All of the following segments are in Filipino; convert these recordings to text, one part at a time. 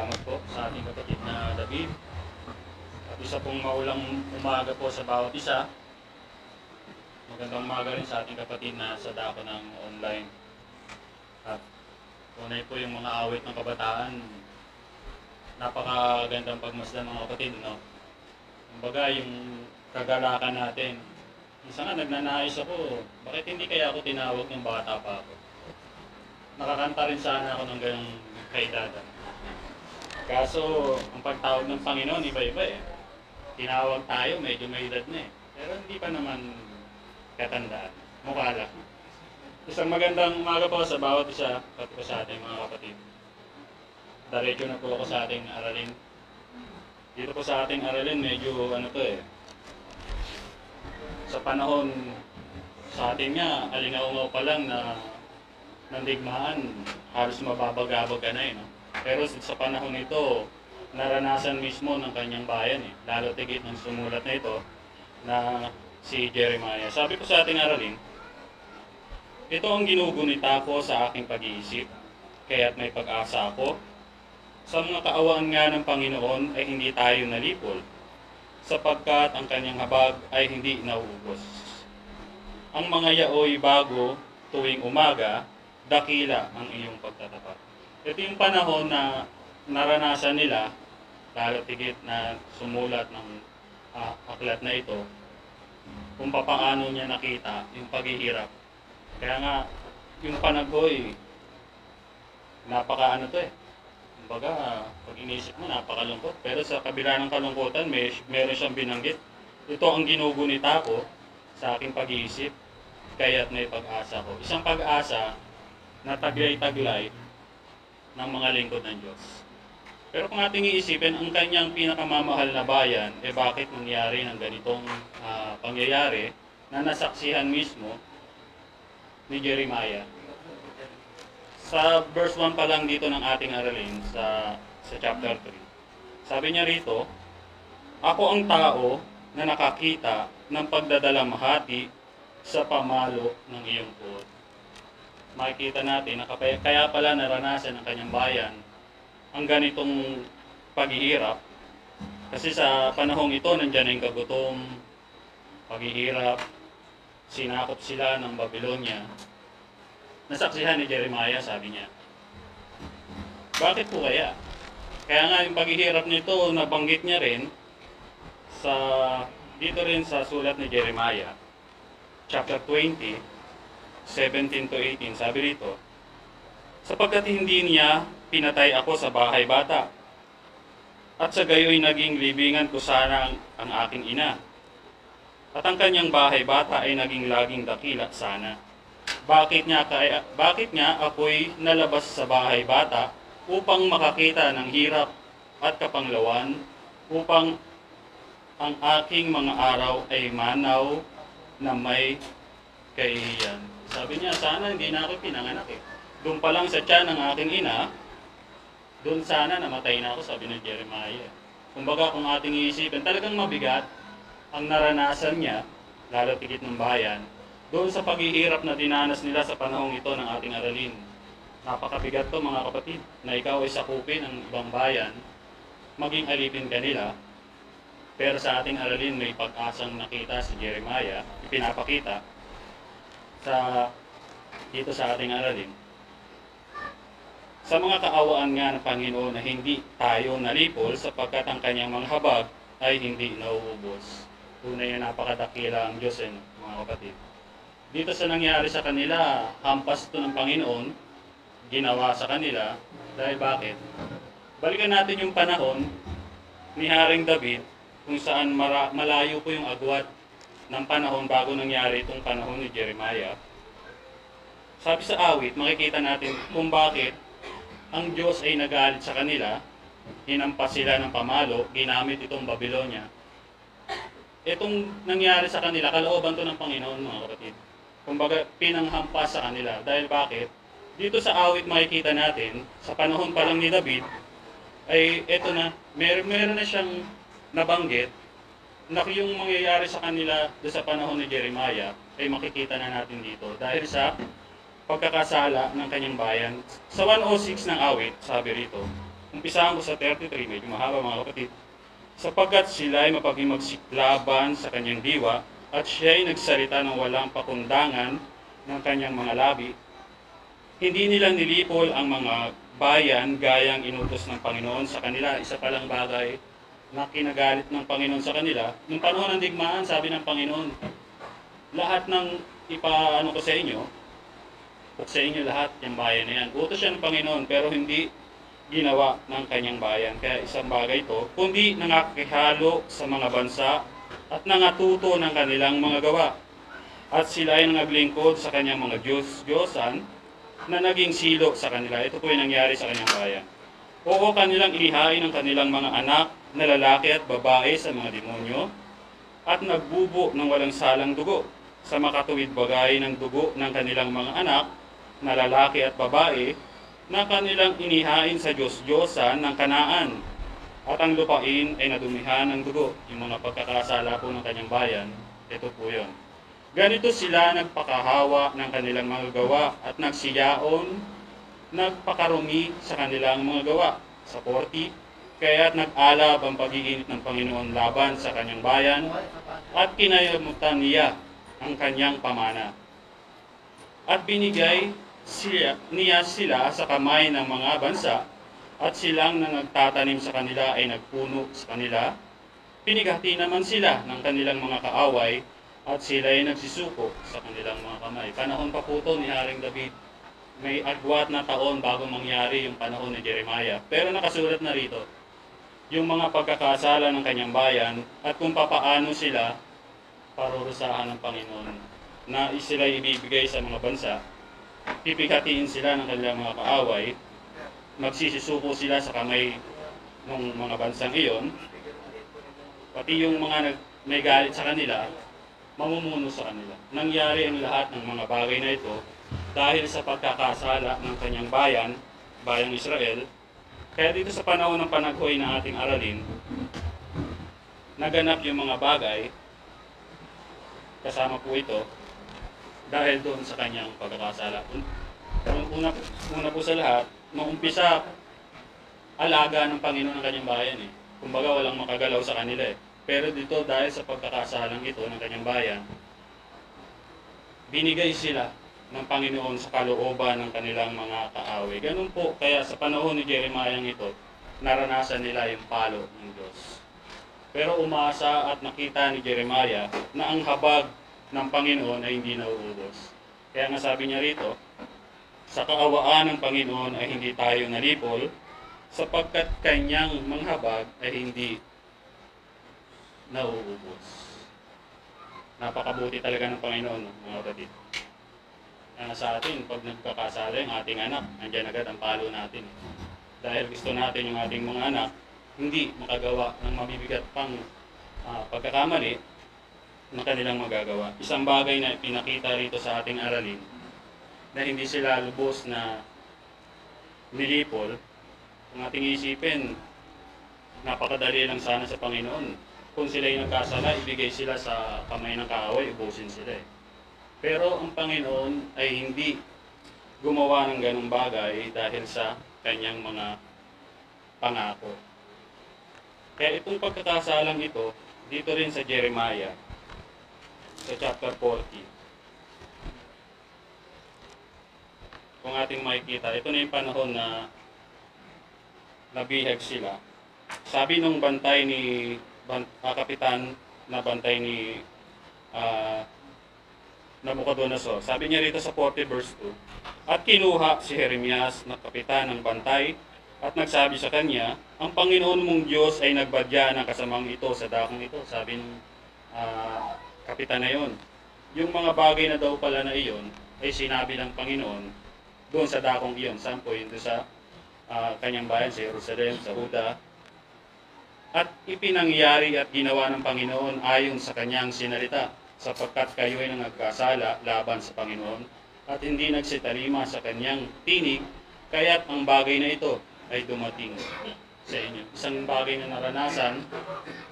salamat po sa ating kapatid na David. At isa pong maulang umaga po sa bawat isa. Magandang umaga rin sa ating kapatid na sa dako ng online. At tunay po yung mga awit ng kabataan. Napakagandang pagmasdan mga kapatid, no? Kumbaga yung kagalakan natin. Isa nga nagnanais ako, bakit hindi kaya ako tinawag ng bata pa ako? Nakakanta rin sana ako ng ganyang kaedadan. Kaso, ang pagtawag ng Panginoon, iba-iba eh. Tinawag tayo, medyo may edad na eh. Pero hindi pa naman katandaan. Mukha lang. Isang magandang umaga po sa bawat isa, pati po sa ating mga kapatid. Diretso na po ako sa ating aralin. Dito po sa ating aralin, medyo ano to eh. Sa panahon sa atin nga, alingaungaw pa lang na nandigmaan, halos mababagabag ka na eh. No? Pero sa panahon ito, naranasan mismo ng kanyang bayan eh. Lalo tigit ng sumulat na ito na si Jeremiah. Sabi ko sa ating aralin, ito ang ginugunita ko sa aking pag-iisip, kaya't may pag-asa ako. Sa mga kaawaan nga ng Panginoon ay hindi tayo nalipol, sapagkat ang kanyang habag ay hindi nauubos. Ang mga yaoy bago tuwing umaga, dakila ang iyong pagtatapat. Ito yung panahon na naranasan nila, lalo tigit na sumulat ng aklat na ito, kung papaano niya nakita yung paghihirap. Kaya nga, yung panaghoy, napaka to eh. Kumbaga, pag inisip mo, napakalungkot. Pero sa kabila ng kalungkutan, meron siyang binanggit. Ito ang ginugunita ko sa aking pag-iisip, kaya't may pag-asa ko. Isang pag-asa na taglay-taglay ng mga lingkod ng Diyos. Pero kung ating iisipin, ang kanyang pinakamamahal na bayan, bakit nangyari ng ganitong pangyayari na nasaksihan mismo ni Jeremiah? Sa verse 1 pa lang dito ng ating aralin, sa chapter 3, sabi niya rito, ako ang tao na nakakita ng pagdadalamhati sa pamalo ng iyong puot. Makikita natin na kaya pala naranasan ng kanyang bayan ang ganitong paghihirap. Kasi sa panahong ito, nandiyan na yung kagutom, paghihirap, sinakop sila ng Babylonia. Nasaksihan ni Jeremiah, sabi niya. Bakit po kaya? Kaya nga yung paghihirap nito, nabanggit niya rin dito rin sa sulat ni Jeremiah, chapter 20, 17 to 18, sabi rito, sapagkat hindi niya pinatay ako sa bahay bata, at sa gayoy naging libingan ko sana ang aking ina, at ang kanyang bahay bata ay naging laging dakila sana. Bakit nga ako'y nalabas sa bahay bata upang makakita ng hirap at kapanglawan, upang ang aking mga araw ay manaw na may kahihiyan. Sabi niya, sana hindi na ako pinanganak eh. Doon pa lang sa tiyan ng aking ina, doon sana namatay na ako, sabi ni Jeremiah. Kumbaga kung ating iisipin, talagang mabigat ang naranasan niya, lalo tigit ng bayan, doon sa paghihirap na dinanas nila sa panahong ito ng ating aralin. Napakabigat to mga kapatid, na ikaw ay sakupin ang ibang bayan, maging alipin kanila, pero sa ating aralin may pag-asang nakita si Jeremiah, ipinapakita dito sa ating aralin. Sa mga kaawaan nga ng Panginoon na hindi tayo nalipol sapagkat ang kanyang mga habag ay hindi nauubos. Tunay na napakadakila ang Diyos mga kapatid. Dito sa nangyari sa kanila, hampas ito ng Panginoon, ginawa sa kanila, dahil bakit? Balikan natin yung panahon ni Haring David, kung saan malayo po yung agwat ng panahon bago nangyari itong panahon ni Jeremiah. Sabi sa awit, makikita natin kung bakit ang Diyos ay nagalit sa kanila, hinampas sila ng pamalo, ginamit itong Babylonia. Itong nangyari sa kanila, kalooban to ng Panginoon mga kapatid. Kumbaga, pinanghampas sa kanila. Dahil bakit? Dito sa awit makikita natin, sa panahon pa lang ni David, ay eto na, meron na siyang nabanggit na yung mangyayari sa kanila sa panahon ni Jeremiah ay makikita na natin dito dahil sa pagkakasala ng kanyang bayan. Sa 106 ng awit, sabi rito, Umpisahan ko sa 33, medyo mahaba mga kapatid. Sapagkat sila ay mapaghimagsik-laban sa kanyang diwa, at siya ay nagsalita ng walang pakundangan ng kanyang mga labi. Hindi nila nilipol ang mga bayan gayang inutos ng Panginoon sa kanila. Isa palang bagay na kinagalit ng Panginoon sa kanila. Nung panahon ng digmaan, sabi ng Panginoon, lahat ng ipaano ko sa inyo lahat yung bayan na yan. Utos siya ng Panginoon pero hindi ginawa ng kanyang bayan. Kaya isang bagay ito, kundi nangakihalo sa mga bansa at nangatuto ng kanilang mga gawa. At sila ay nangaglingkod sa kanyang mga Diyos-Diyosan na naging silo sa kanila. Ito po yung nangyari sa kanyang bayan. Oo, kanilang inihain ang kanilang mga anak na lalaki at babae sa mga demonyo at nagbubo ng walang salang dugo sa makatuwid bagay ng dugo ng kanilang mga anak na lalaki at babae na kanilang inihain sa Diyos-Diyosan ng Kanaan. At ang lupain ay nadumihan ng dugo. Yung mga pagkakasala po ng kanyang bayan, ito po yun. Ganito sila nagpakahawa ng kanilang mga gawa at nagsiyaon, nagpakarumi sa kanilang mga gawa. Sa 40, kaya't nag-alab ang pag-iinit ng Panginoon laban sa kanyang bayan at kinayamutan niya ang kanyang pamana. At binigay niya sila sa kamay ng mga bansa at silang na nagtatanim sa kanila ay nagpuno sa kanila. Pinighati naman sila ng kanilang mga kaaway at sila ay nagsisuko sa kanilang mga kamay. Panahon pa po ito ni Haring David. May agwat na taon bago mangyari yung panahon ni Jeremiah. Pero nakasulat na rito yung mga pagkakasala ng kanyang bayan at kung papaano sila parurusahan ng Panginoon na sila ibibigay sa mga bansa. Pipighatiin sila ng kanilang mga kaaway. Magsisisuko sila sa kamay ng mga bansang iyon. Pati yung mga may galit sa kanila, mamumuno sa kanila. Nangyari ang lahat ng mga bagay na ito dahil sa pagkakasala ng kanyang bayang Israel. Kaya dito sa panahon ng panaghoy na ating aralin, naganap yung mga bagay, kasama po ito, dahil doon sa kanyang pagkakasala. Una po sa lahat, nung umpisa, alaga ng Panginoon ng kanyang bayan eh. Kumbaga walang makagalaw sa kanila eh. Pero dito dahil sa pagkakasalang ito ng kanyang bayan, binigay sila ng Panginoon sa kalooban ng kanilang mga kaaway. Ganun po, kaya sa panahon ni Jeremiah ito, naranasan nila yung palo ng Diyos. Pero umasa at nakita ni Jeremiah na ang habag ng Panginoon ay hindi nauubos. Kaya nga sabi niya rito, sa kaawaan ng Panginoon ay hindi tayo nalipol, sapagkat kanyang manghabag ay hindi nauubos. Napakabuti talaga ng Panginoon, mga kapatid. Sa atin, pag nagkakasala yung ating anak, nandiyan agad ang palo natin. Dahil gusto natin yung ating mga anak, hindi makagawa ng mabibigat pang pagkakamali na kanilang magagawa. Isang bagay na pinakita rito sa ating aralin, na hindi sila lubos na nilipol, ang ating isipin, napakadali lang sana sa Panginoon. Kung sila yung nagkasala, ibigay sila sa kamay ng kaaway, ubusin sila eh. Pero ang Panginoon ay hindi gumawa ng ganong bagay dahil sa kanyang mga pangako. Kaya itong pagkakasalang ito, dito rin sa Jeremiah, sa chapter 40. Kung ating makikita, ito na yung panahon na nabihag sila. Sabi nung bantay ni kapitan na bantay ni Nabucodonosor, sabi niya rito sa 40 verse 2, at kinuha si Jeremias na kapitan ng bantay at nagsabi sa kanya, ang Panginoon mong Diyos ay nagbadya ng kasamang ito sa dakong ito. Sabi ng kapitan na yon. Yung mga bagay na daw pala na iyon ay sinabi ng Panginoon doon sa dakong iyon. Saan po yun? Doon sa kanyang bayan, sa Jerusalem, sa Huda. At ipinangyari at ginawa ng Panginoon ayon sa kanyang sinalita, sapagkat kayo ay nagkasala laban sa Panginoon at hindi nagsitalima sa kanyang tinig, kaya't ang bagay na ito ay dumating sa inyo. Isang bagay na naranasan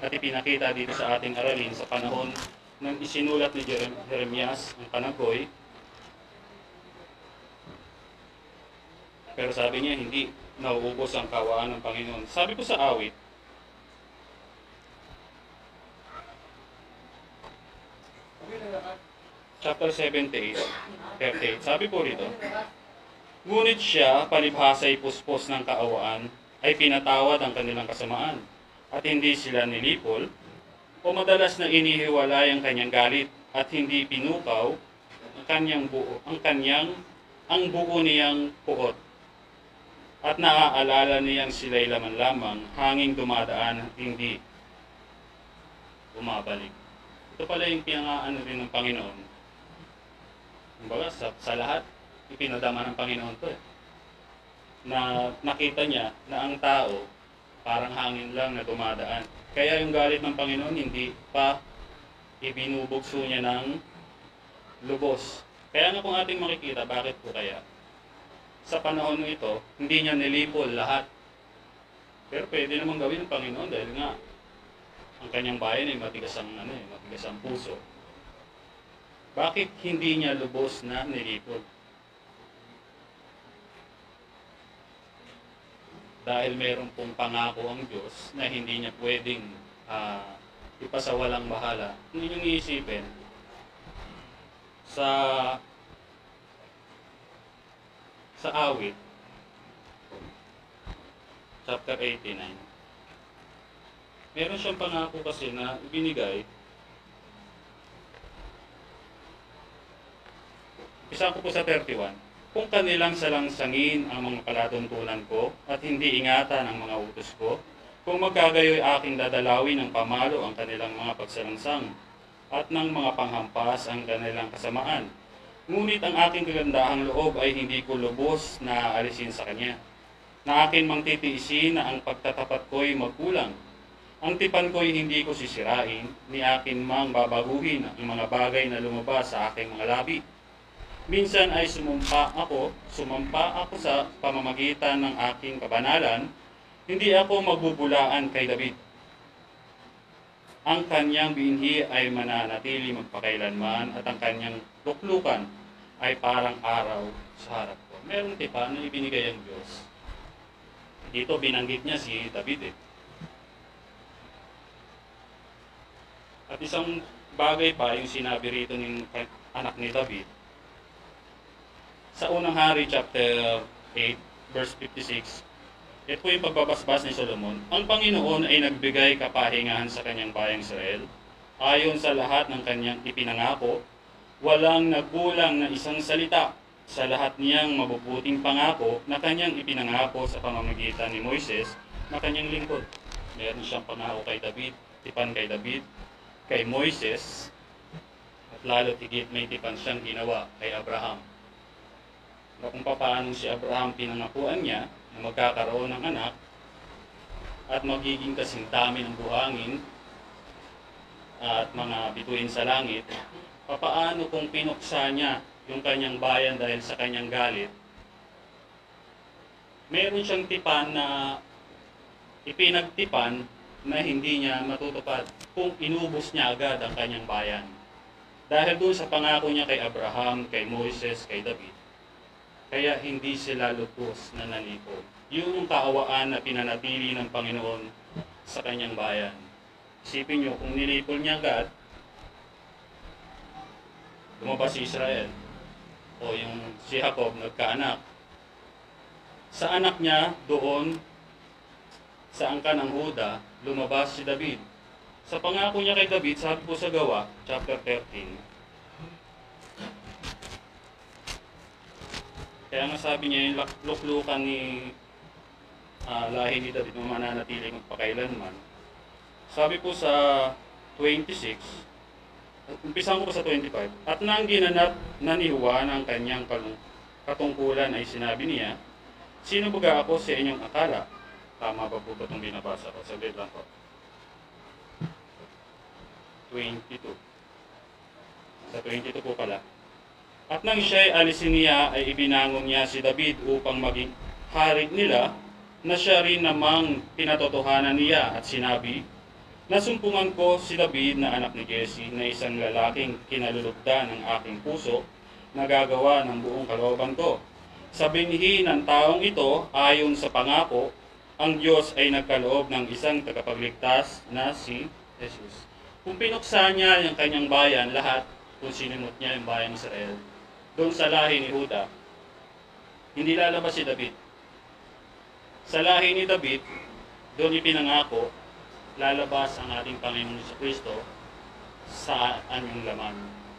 at ipinakita dito sa ating aralin sa panahon ng isinulat ni Jeremias ang panaghoy. Pero sabi niya, hindi nauubos ang kaawaan ng Panginoon. Sabi ko sa awit, chapter 78, 38, sabi po rito, ngunit siya, palibhasa'y puspos ng kaawaan, ay pinatawad ang kanilang kasamaan, at hindi sila nilipol, o madalas na inihiwalay ang kanyang galit, at hindi pinukaw ang buo niyang puot. At naaalala niyang sila'y laman lamang, hanging dumadaan at hindi bumabalik. Ito pala yung pinangaan rin ng Panginoon. Kumbaga, sa lahat, ipinadama ng Panginoon to na nakita niya na ang tao parang hangin lang na dumadaan. Kaya yung galit ng Panginoon hindi pa ibinubugso niya ng lubos. Kaya nga kung ating makikita, bakit po kaya? Sa panahon ito, hindi niya nilipol lahat. Pero pwede namang gawin ng Panginoon dahil nga ang kanyang bayan ay matigas ang puso. Bakit hindi niya lubos na nilipol? Dahil meron pong pangako ang Diyos na hindi niya pwedeng ipasawalang bahala. Kung inyong iisipin, sa awit, chapter 89, meron siyang pangako kasi na ibinigay. Isa ko po sa 31. Kung kanilang salangsangin ang mga palatuntunan ko at hindi ingatan ang mga utos ko, kung magkagayoy aking dadalawin ng pamalo ang kanilang mga pagsalangsang at ng mga panghampas ang kanilang kasamaan. Ngunit ang aking kagandahang loob ay hindi ko lubos na alisin sa kanya. Na akin mang titiisin na ang pagtatapat ko'y magkulang. Ang tipan ko'y hindi ko sisirain, ni akin mang babaguhin ang mga bagay na lumabas sa aking mga labi. Minsan ay sumampa ako sa pamamagitan ng aking kabanalan, hindi ako magbubulaan kay David. Ang kanyang binhi ay mananatili magpakailanman at ang kanyang luklukan ay parang araw sa harap ko. Merong tipan na ibinigay ang Diyos. Dito binanggit niya si David. At isang bagay pa yung sinabi rito ng anak ni David. Sa unang hari, chapter 8, verse 56, ito po yung pagbabasbas ni Solomon. Ang Panginoon ay nagbigay kapahingahan sa kanyang bayang Israel. Ayon sa lahat ng kanyang ipinangako, walang nagkulang na isang salita sa lahat niyang mabubuting pangako na kanyang ipinangako sa pamamagitan ni Moises na kanyang lingkod. Meron siyang pangako kay David, tipan kay David, kay Moises, at lalo tigit may tipan siyang ginawa kay Abraham. Na kung paano si Abraham pinangakuan niya na magkakaroon ng anak at magiging kasing dami ng buhangin at mga bituin sa langit, papaano kung pinuksa niya yung kanyang bayan dahil sa kanyang galit, meron siyang tipan na ipinagtipan na hindi niya matutupad kung inubos niya agad ang kanyang bayan. Dahil doon sa pangako niya kay Abraham, kay Moises, kay David, kaya hindi sila lubos na nalipol. Yung kaawaan na pinanatili ng Panginoon sa kanyang bayan. Isipin nyo, kung nilipol niya agad, lumabas si Israel, o yung si Jacob nagkaanak. Sa anak niya, doon, sa angkan ng Huda, lumabas si David. Sa pangako niya kay David, sabi po sa Gawa, chapter 13, kaya nga sabi niya, yung luklukan ni lahi ni David na mananatiling magpakailanman. Sabi po sa 26, umpisan ko po sa 25, at nang ginanap na ni Juan ang kanyang katungkulan ay sinabi niya, sino baga ako sa inyong akala? Tama ba po ba itong binabasa ko? Saglit lang po. 22. Sa 22 po pala. At nang siya'y alisin niya, ay ibinangon niya si David upang maging hari nila, na siya rin namang pinatotohanan niya at sinabi, nasumpungan ko si David na anak ni Jesse na isang lalaking kinalulugdan ng aking puso, na gagawa ng buong kalooban ko. Sa binhi ng taong ito, ayon sa pangako, ang Diyos ay nagkaloob ng isang tagapagligtas na si Jesus. Kung pinuksan niya yung kanyang bayan, lahat, kung sinimot niya yung bayan ng Israel, doon sa lahi ni Juda, hindi lalabas si David. Sa lahi ni David, doon ipinangako, lalabas ang ating Panginoon sa Kristo sa anyong laman.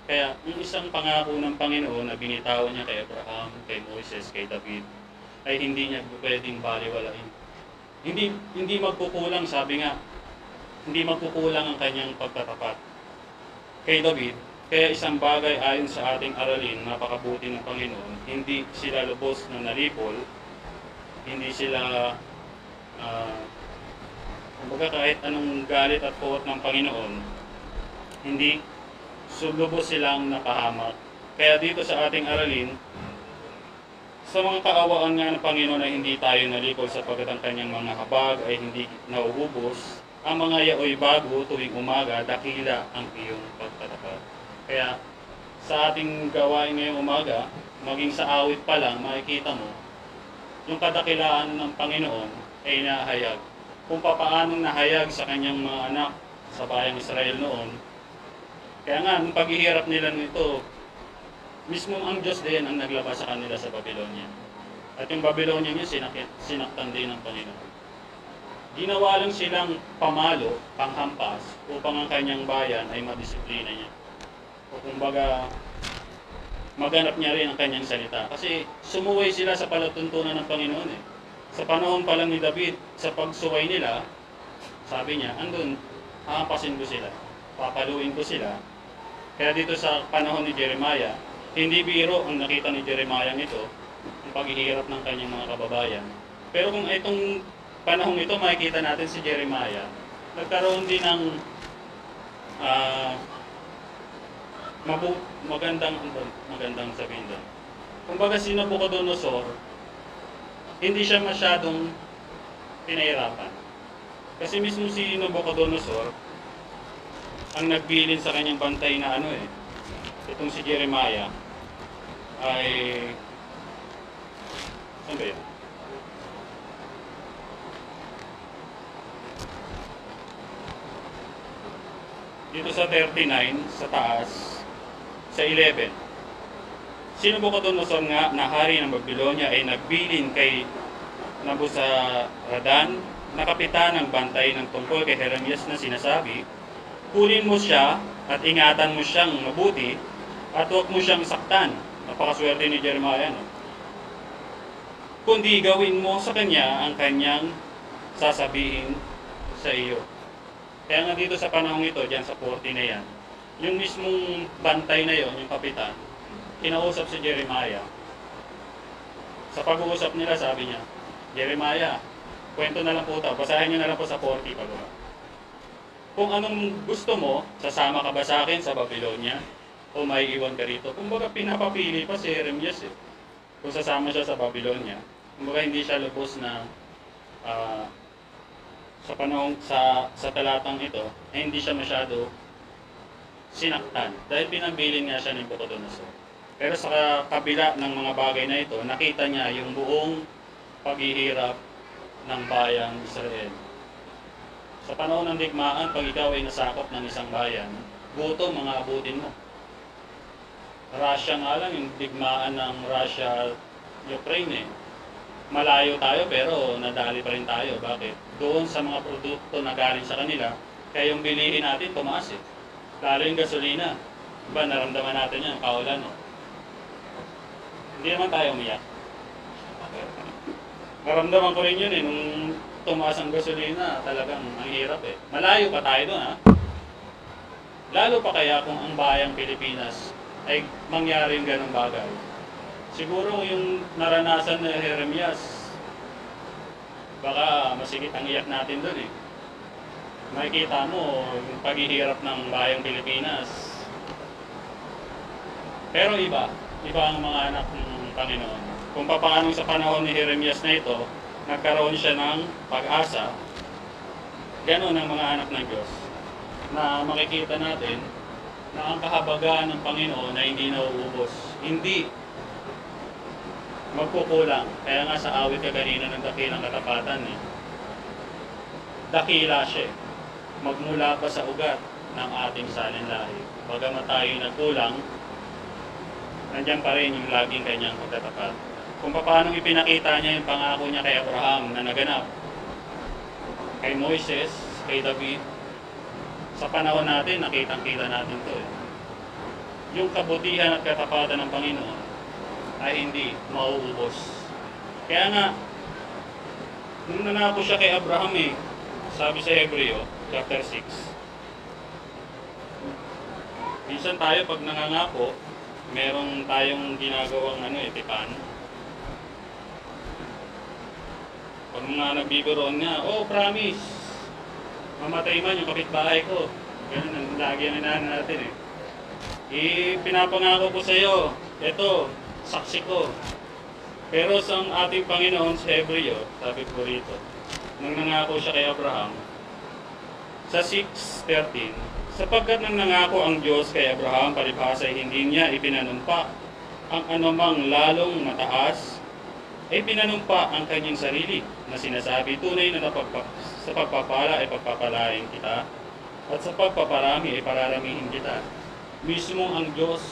Kaya, yung isang pangako ng Panginoon na binitawan niya kay Abraham, kay Moises, kay David, ay hindi niya pwedeng baliwalain. Hindi magkukulang, sabi nga, hindi magkukulang ang kanyang pagtatapat. Kay David, kaya isang bagay ayon sa ating aralin, napakabuti ng Panginoon, hindi sila lubos na nalipol, hindi sila, kumbaga kahit anong galit at puot ng Panginoon, hindi lubos silang napahamak. Kaya dito sa ating aralin, sa mga kaawaan nga ng Panginoon ay hindi tayo nalipol sapagkat ang kanyang mga habag ay hindi nauubos. Ang mga yaoy bago tuwing umaga, dakila ang iyong pagtatapat. Kaya sa ating gawain ngayong umaga, maging sa awit pa lang, makikita mo, yung kadakilaan ng Panginoon ay nahayag. Kung papaanong nahayag sa kanyang mga anak sa bayang Israel noon. Kaya nga, nung paghihirap nila nito, mismo ang Diyos din ang naglabas sa kanila sa Babylonia. At yung Babylonia niya, sinaktan din ng Panginoon. Ginawa lang silang pamalo, panghampas, upang ang kanyang bayan ay madisiplina niya. O kumbaga, maganap niya rin ang kanyang salita. Kasi sumuway sila sa palatuntunan ng Panginoon eh. Sa panahon pa lang ni David, sa pagsuway nila, sabi niya, andun, hahampasin ko sila, papaluin ko sila. Kaya dito sa panahon ni Jeremiah, hindi biro ang nakita ni Jeremiah nito, ang paghihirap ng kanyang mga kababayan. Pero kung itong panahon ito, makikita natin si Jeremiah, nagkaroon din ng magandang sabihin doon. Kumbaga si Nabucodonosor, hindi siya masyadong pinahirapan. Kasi mismo si Nabucodonosor, ang nagbilin sa kanyang bantay na itong si Jeremiah, ay, saan ba yun? Dito sa 39, sa taas, sa 11. Si Nabucodonosor nga na hari ng Babylonia ay nagbilin kay Nabuzaradan na kapitan ng bantay ng tungkol kay Jeremias na sinasabi, kunin mo siya at ingatan mo siyang mabuti at huwag mo siyang saktan. Napakaswerte ni Jeremiah, no? Kundi gawin mo sa kanya ang kanyang sasabihin sa iyo. Kaya nga dito sa panahong ito, dyan sa 40 na yan, yung mismong bantay na yon, yung kapitan, kinausap si Jeremiah. Sa pag-uusap nila, sabi niya, Jeremiah, kwento na lang po ito, basahin niyo na lang po sa 40 pagawa. Kung anong gusto mo, sasama ka ba sa akin sa Babylonia? O may iwan ka rito? Kumbaga pinapapili pa si Jeremias eh. Kung sasama siya sa Babylonia, kumbaga hindi siya lubos na sa panahon sa talatang ito, hindi siya masyado sinaktan dahil pinabilin nga siya ng Nabucodonosor. Pero sa kabila ng mga bagay na ito, nakita niya yung buong paghihirap ng bayang Israel. Sa panahon ng digmaan, pag ikaw ay nasakop ng isang bayan, gutom mga abutin mo. Russia nga lang, yung digmaan ng Russia-Ukraine malayo tayo pero nadali pa rin tayo. Bakit? Doon sa mga produkto na galing sa kanila, kaya yung bilihin natin tumaas eh. Lalo yung gasolina. Diba, naramdaman natin yan, kaulan eh. Hindi naman tayo umiyak. Naramdaman ko rin yun eh, nung tumaas ang gasolina, talagang ang hirap eh. Malayo pa tayo doon ha. Lalo pa kaya kung ang bayang Pilipinas ay mangyari yung ganong bagay. Siguro yung naranasan na Jeremias, baka masigit ang iyak natin doon eh. Makikita mo yung paghihirap ng bayang Pilipinas. Pero iba ang mga anak ng Panginoon. Kung paano sa panahon ni Jeremias na ito, nagkaroon siya ng pag-asa, ganoon ang mga anak ng Diyos, na makikita natin na ang kahabagan ng Panginoon na hindi nauubos. Hindi magkukulang. Kaya nga sa awit ka kanina ng dakilang katapatan dakila siya. Magmula pa sa ugat ng ating salinlahi. Bagamat tayo nagkulang, nandiyan pa rin yung laging kanyang pagtatapat. Kung paano ipinakita niya yung pangako niya kay Abraham na naganap, kay Moises, kay David, sa panahon natin, nakitang-kita natin to Yung kabutihan at katapatan ng Panginoon ay hindi mauubos. Kaya nga, nung nanako siya kay Abraham sabi sa Hebreo, chapter 6, minsan tayo pag nangangako, meron tayong ginagawang tipan. Pag mga nagbibiroon nga, promise, mamatay man yung kapitbahay ko. Ganun ang lagi ang inaano natin Pinapangako ko sa iyo, ito, saksi ko. Pero sa ating Panginoon sa Hebreo, sabi ko rito, nang nangako siya kay Abraham, sa 6:13, sapagkat nang nangako ang Diyos kay Abraham, palibhasa ay hindi niya ipinanumpa ang anumang lalong mataas, ay pinanumpa ang kanyang sarili, na sinasabi, tunay na sa pagpapala ay pagpapalain kita, at sa pagpaparami ay pararamihin kita. Mismo ang Diyos,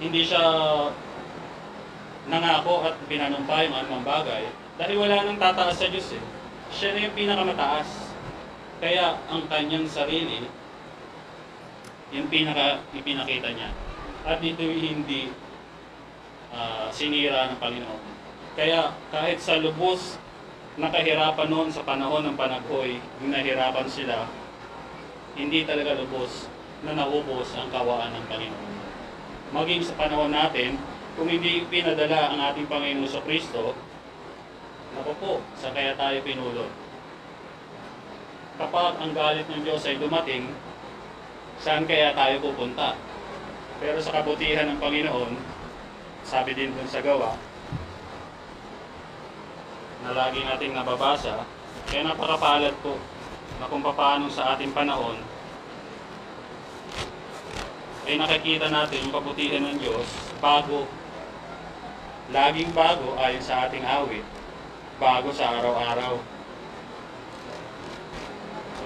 hindi siya nangako at pinanumpa yung anumang bagay, dahil wala nang tataas sa Diyos Siya na yung pinakamataas. Kaya ang kanyang sarili, yung ipinakita niya. At ito hindi sinira ng Panginoon. Kaya kahit sa lubos na kahirapan noon sa panahon ng panaghoy, yung nahirapan sila, hindi talaga lubos na naubos ang kawaan ng Panginoon. Maging sa panahon natin, kung hindi pinadala ang ating Panginoon sa Kristo, naku po, sa kaya tayo pinulot. Kapag ang galit ng Diyos ay dumating, saan kaya tayo pupunta? Pero sa kabutihan ng Panginoon, sabi din dun sa gawa, na lagi nating nababasa, kaya napakapalad po na kung paano sa ating panahon, ay nakikita natin yung kabutihan ng Diyos, bago, laging bago ayon sa ating awit, bago sa araw-araw.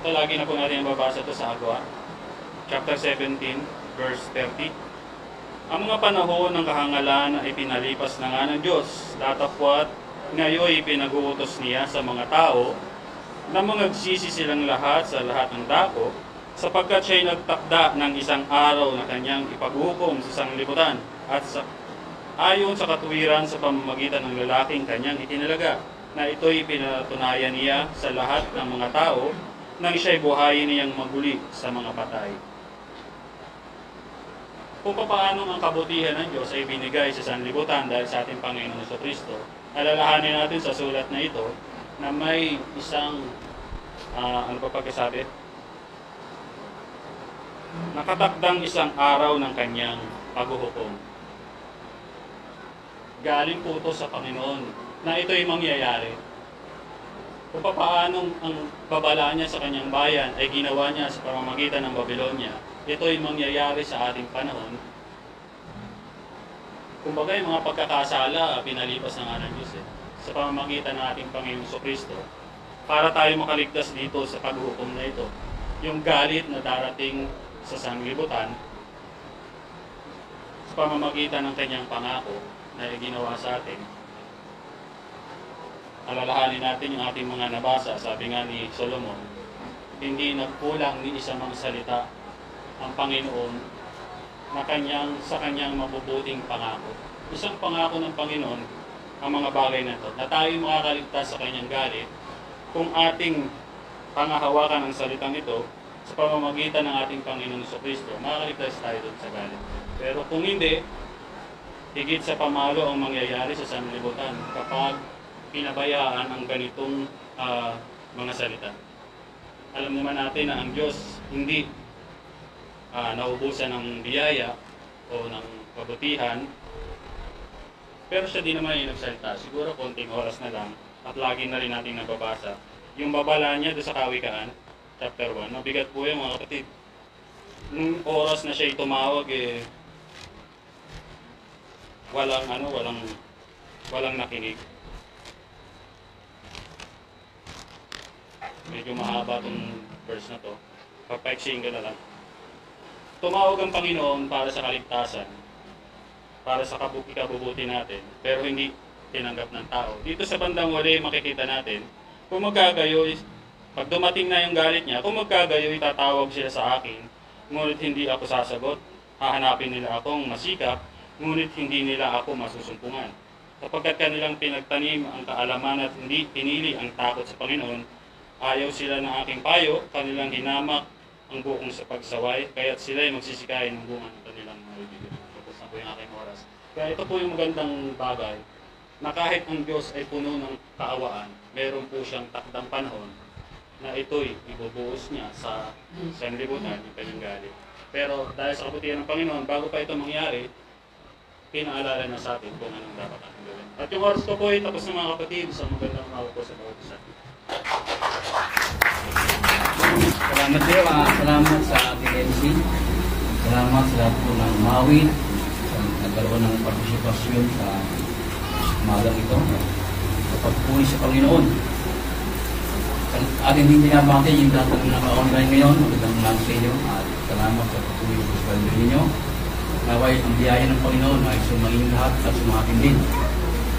Ito lagi na po natin mababasa ito sa Agwa, chapter 17, verse 30. Ang mga panahon ng kahangalan ay pinalipas na nga ng Diyos, datapwat ngayon pinag-uutos niya sa mga tao na magsisi silang lahat sa lahat ng dako, sapagkat siya'y nagtakda ng isang araw na kanyang ipaghukom sa sanglibutan at ayon sa katuwiran sa pamamagitan ng lalaking kanyang itinalaga, na ito'y pinatunayan niya sa lahat ng mga tao nang siya'y buhayin niyang maguli sa mga patay. Kung paano ang kabutihan ng Diyos ay binigay sa sanlibutan dahil sa ating Panginoon sa Kristo, alalahanin natin sa sulat na ito na may isang, nakatakdang isang araw ng kanyang paghuhukom. Galing po ito sa Panginoon na ito'y mangyayari. Kung paano ang babala niya sa kanyang bayan ay ginawa niya sa pamamagitan ng Babylonia, ito'y mangyayari sa ating panahon. Kumbaga yung mga pagkakasala, pinalipas na nga ng Diyos sa pamamagitan ng ating Panginoon Kristo, para tayo makaligtas dito sa paghukom na ito. Yung galit na darating sa sanglibutan, sa pamamagitan ng kanyang pangako na ginawa sa atin. Alalahanin natin yung ating mga nabasa, sabi nga ni Solomon, hindi nagkulang ni isang mga salita ang Panginoon na sa kanyang mabubuting pangako. Isang pangako ng Panginoon ang mga bagay na ito, na tayo makakaligtas sa kanyang galit kung ating pangahawakan ang salitang ito sa pamamagitan ng ating Panginoon sa Kristo, makakaligtas tayo doon sa galit. Pero kung hindi, higit sa pamalo ang mangyayari sa sanlibutan kapag pinabayaan ang ganitong mga salita. Alam naman natin na ang Diyos hindi naubusan ng biyaya o ng kabutihan, pero siya din naman yung nagsalita. Siguro konting oras na lang at lagi na rin natin nababasa yung babala niya doon sa Kawikaan chapter 1. Mabigat po yung mga kapatid. Nung oras na siya tumawag walang walang nakinig. Medyo mahaba itong verse na to. Papaiksiin ko na lang. Tumawag ang Panginoon para sa kaligtasan, para sa ikabubuti natin, pero hindi tinanggap ng tao. Dito sa bandang huli, makikita natin, kung magkagayo, pag dumating na yung galit niya, kung magkagayo, itatawag sila sa akin, ngunit hindi ako sasagot. Hahanapin nila akong masikap, ngunit hindi nila ako masusumpungan. Sapagkat kanilang pinagtanim ang kaalaman at hindi pinili ang takot sa Panginoon, ayaw sila ng aking payo, kanilang hinamak ang bukong sa pagsaway, kaya't sila ay magsisikain ng bunga ng kanilang mga bibig. Tapos na po yung aking oras. Kaya ito po yung magandang bagay, na kahit ang Diyos ay puno ng kaawaan, meron po siyang takdang panahon na ito'y ibubuhos niya sa sanlibutan ng kanyang galit. Pero dahil sa kabutihan ng Panginoon, bago pa ito mangyari, pinaalala na sa atin kung anong dapat ating gawin. At yung oras ko po ay tapos na mga kapatid, sa magandang umaga po sa bawat isa. Salamat din, salamat sa ating MC. Salamat sa lahat po ng mawin sa nagkaroon ng partisipasyon sa umagang ito. Sa pagpuni sa Panginoon. Ating hindi nabati yung lahat ng naka-online ngayon. Magandang umaga sa inyo. At salamat sa pagpuni sa pagpuni ninyo. Naway ang biyaya ng Panginoon ay sumayin lahat at sumakin din.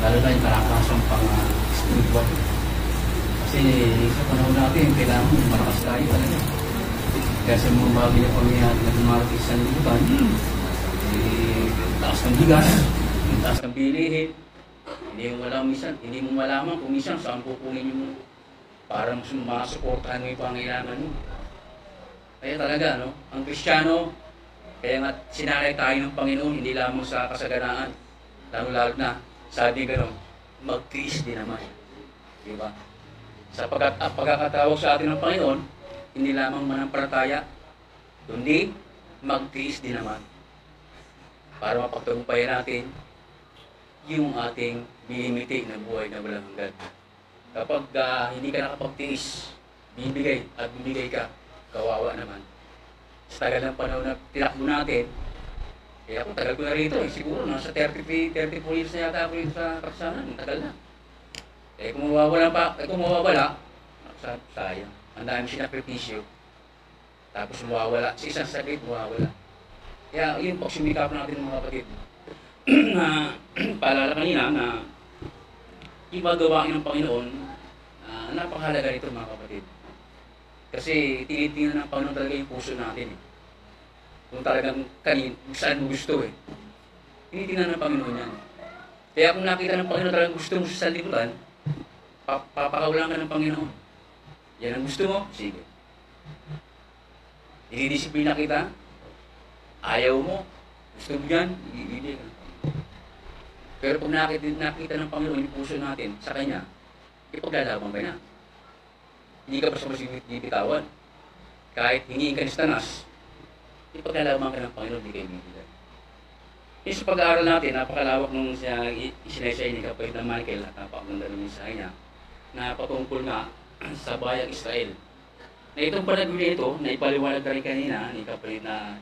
Lalo na yung karakasang pang-spiritual. Kasi sa panahon natin, kailangan malakas tayo talaga. Kaya sa mga bagay na pangyayari na dumarating sa libutan, taas ng bigas, taas ng bilihin, hindi mo malaman kung minsan saan pupunin mo para masuportahan mo yung pangailangan mo. Kaya talaga, no? Ang Kristiyano, kaya nga sinalay tayo ng Panginoon, hindi lamang sa kasaganaan, lalo na, sabi gano'n, mag-tiis din naman. Diba? Sapagkat ang pagkakatawag sa atin ng Panginoon, hindi lamang manampalataya, kundi magtiis din naman para mapagtagumpayan natin yung ating binimiti na buhay na walang hanggan. Kapag hindi ka nakapagtiis, bibigay at bibigay ka, kawawa naman. Sa tagal ng panahon na tinakbo natin, kaya ako tagal ko na rito, siguro nasa 34 years na yata ako rito sa Karsanan, tagal na. Kung mawawala, sayang. Ang dami sinakripisyo. Tapos mawawala. Sa isang sakit, mawawala. Kaya yun, pagsumikap natin mga kapatid. Na paalala kanina na ibagawain ng Panginoon, napakahalaga nito mga kapatid. Kasi tinitingnan ng Panginoon talaga yung puso natin. Kung talagang saan mo gusto tinitingnan ng Panginoon yan. Kaya kung nakita ng Panginoon talagang gusto mo sa sanlibutan, papakawalan ka ng Panginoon. Yan ang gusto mo? Sige. Ididisiplina kita? Ayaw mo? Gusto mo yan? Ibibigay ka. Pero pag nakita ng Panginoon yung puso natin sa Kanya, ipaglalaban ka na. Hindi ka basta bibitawan. Kahit hingiin ka ni Stanas, ipaglalaban ka ng Panginoon, hindi ka ibibigay. Yung sa pag-aaral natin, napakalawak nung isinayasay ni Kapatid na Michael at napakaganda ng mensahe niya na patungkol nga sa bayang Israel. Na itong panaguli ito, na ipaliwanag na rin kanina ni Kapatid na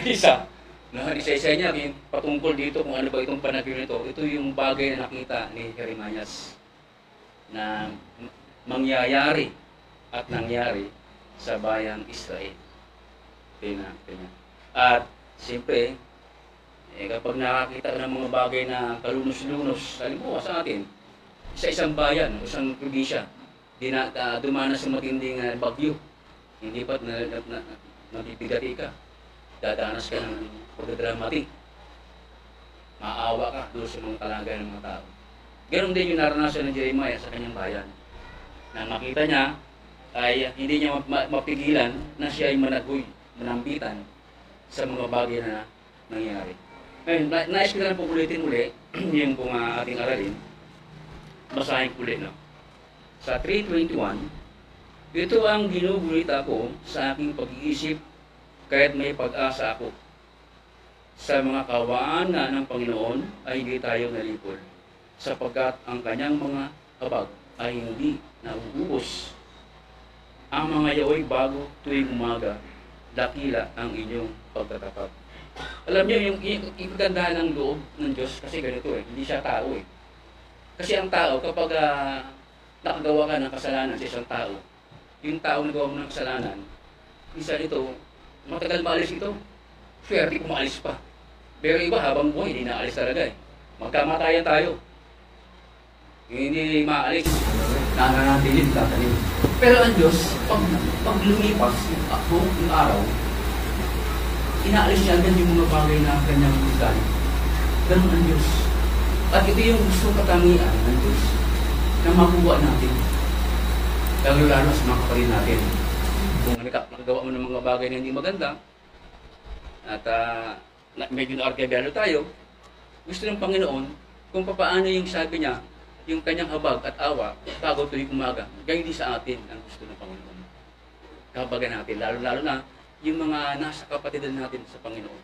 isa, na isa-isa niya patungkol dito kung ano ba itong panaguli ito. Ito yung bagay na nakita ni Jeremias na mangyayari at nangyari sa bayang Israel. Tingnan. At siyempre, kapag nakakita ka ng mga bagay na kalunos-lunos, halimbawa sa atin, sa isang bayan, isang probinsya, dumanas sa matinding bagyo, hindi ba't nabibigati ka, dadanas ka ng pagdadramati, maawa ka doon sa mga kalagayan ng mga tao. Ganon din yung naranasan ng Jeremiah sa kanyang bayan, na makita niya ay hindi niya mapigilan na siya ay manambitan sa mga bagay na nangyayari. Ngayon, nais ko na po ulitin uli yung kung ating aralin. Basahin ko ulit. No? Sa 3:21, ito ang ginugulit ako sa aking pag-iisip kaya't may pag-asa ako. Sa mga kawaana ng Panginoon ay hindi tayo nalipol sapagkat ang kanyang mga habag ay hindi nauubos. Ang mga yaoy bago tuwing umaga, dakila ang inyong pagtatapat. Alam niyo, yung kagandahan ng loob ng Diyos, kasi ganito eh, hindi siya tao eh. Kasi ang tao, kapag nakagawa ka ng kasalanan sa isang tao, yung tao na gawa mo ng kasalanan, isa nito, matagal maalis ito. Swerte kung maalis pa. Pero iba, habang buhay, hindi naalis talaga eh. Magkamatayan tayo. Hindi maalis. Nananatilim, tatanim. Pero ang Diyos, pag lumipas yung araw, inaalis niya agad yung mga bagay na kanyang ugal. Ganun ang Diyos. At ito yung gusto katangian ng Diyos na makuha natin. Lalo-lalo sa mga kapatid natin. Kung nakagawa mo ng mga bagay na hindi maganda, at medyo na-arkabyado tayo, gusto ng Panginoon kung paano yung sabi niya, yung kanyang habag at awa bago tuwing umaga. Gaya din sa atin ang gusto ng Panginoon. Kabagan natin, lalo-lalo na yung mga nasa kapatidan natin sa Panginoon.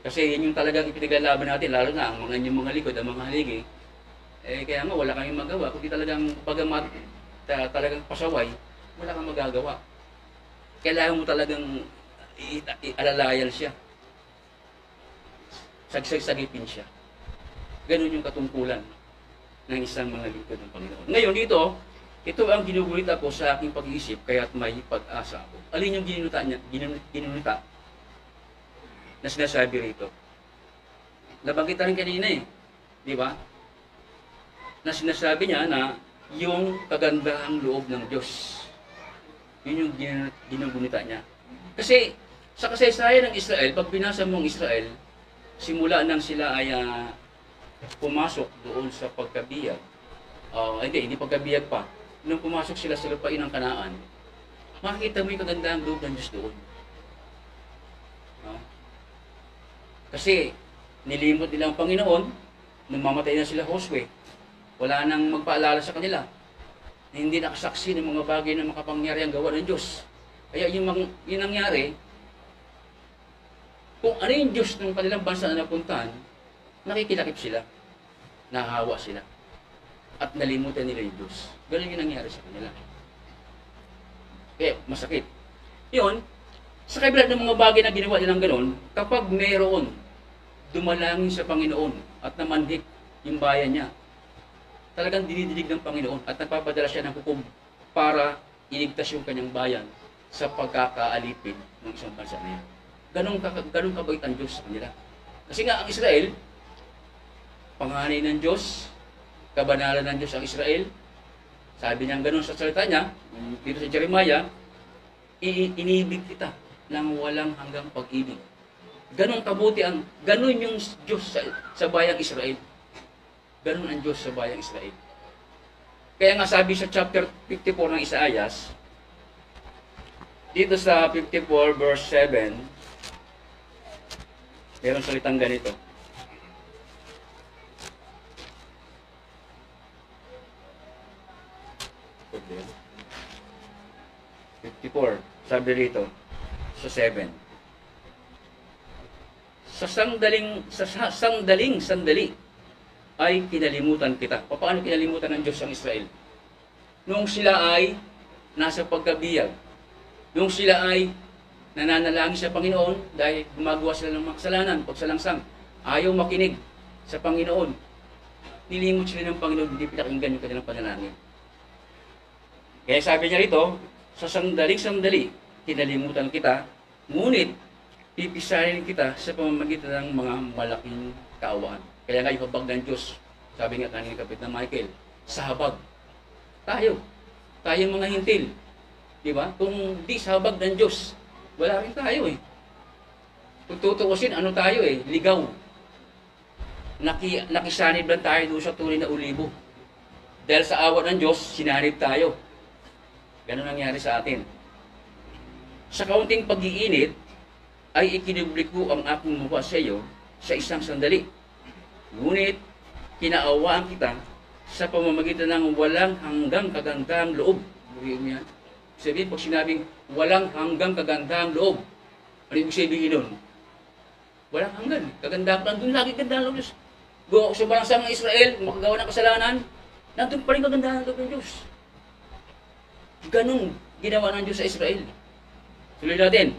Kasi yun yung talagang ipinaglalaban natin, lalo na ang mga likod, ang mga haligi. Kaya nga wala kang magawa, kundi talagang pagamat talagang pasaway, wala kang magagawa. Kailangan mo talagang alalayan siya. Sagsagipin siya. Ganun yung katungkulan ng isang mga lingkod ng Panginoon. Ngayon dito, ito ang ginugulit ako sa aking pag-iisip, kaya't may pag-asa ako. Alin yung ginunita na sinasabi rito? Nabanggit rin kanina eh. Di ba? Na sinasabi niya na yung kagandahang loob ng Diyos. Yun yung ginugunita niya. Kasi sa kasaysayan ng Israel, pag binasa mo ang Israel, simula nang sila ay pumasok doon sa pagkabiyag, hindi pagkabiyag pa, nung pumasok sila sa lupain ng Kanaan, makikita mo yung kagandahang loob ng Diyos doon. Kasi nilimot nila ang Panginoon, nung mamatay na sila Josue, wala nang magpaalala sa kanila. Hindi nakasaksi ng mga bagay na makapangyarihan gawa ng Diyos. Kaya yung nangyari, kung ano yung Diyos ng kanilang bansa na napuntahan, nakikilakip sila, nahawa sila, at nalimutan nila yung Diyos. Ganun yung nangyari sa kanila. Kaya masakit. Yun, sa kabila ng mga bagay na ginawa nilang ganun, kapag mayroon dumalangin sa Panginoon at namanhik yung bayan niya, talagang dinidinig ng Panginoon at nagpapadala siya ng hukom para iligtas yung kanyang bayan sa pagkakaalipin ng isang bansa na yan. Ganun kabait ang Diyos sa kanila. Kasi nga ang Israel, panganay ng Diyos, kabanalan ng Diyos ang Israel. Sabi niya ganun sa salita niya, dito sa Jeremiah, inibig kita ng walang hanggang pag-ibig. Ganun kabuti ganun yung Diyos sa bayang Israel. Ganun ang Diyos sa bayang Israel. Kaya nga sabi sa chapter 54 ng Isaias, dito sa 54 verse 7, meron salitang ganito. Okay. 54, sabi dito, sa 7. Sa sandali ay kinalimutan kita. Paano kinalimutan ng Diyos ang Israel? Nung sila ay nasa pagkabiyag, nung sila ay nananalangin sa Panginoon dahil gumagawa sila ng makasalanan, pagsalangsang, ayaw makinig sa Panginoon. Nilimot sila ng Panginoon, hindi pinakinggan yung kanilang panalangin. Kaya sabi niya rito, sa sandali, kinalimutan kita, ngunit pipisahin kita sa pamamagitan ng mga malaking kaawaan. Kaya nga yung habag ng Diyos, sabi nga kanina kapit na Michael, sa habag. Tayo mga hintil. Diba? Kung di sa habag ng Diyos, wala rin tayo eh. Kung tutuusin, ano tayo eh? Ligaw. Nakisanib lang tayo doon sa tunay na ulibo. Dahil sa awa ng Diyos, sinanib tayo. Ganun nangyari sa atin. Sa kaunting pag-iinit, ay ikinublik ko ang aking mukha sa iyo sa isang sandali. Ngunit, kinaawaan kita sa pamamagitan ng walang hanggang kagandahang loob. Buriin mo yan. Sabihin, pag sinabing walang hanggang kagandahang loob, ano ibig sabihin nun? Walang hanggan. Kagandahan pa. Nandun lagi ganda ng loob Diyos. Gawa ko sa balansang ng Israel, makagawa ng kasalanan, nandun pa rin kagandahan ng loob ng Diyos. Ganun ginawa ng Diyos sa Israel. Tuloy natin.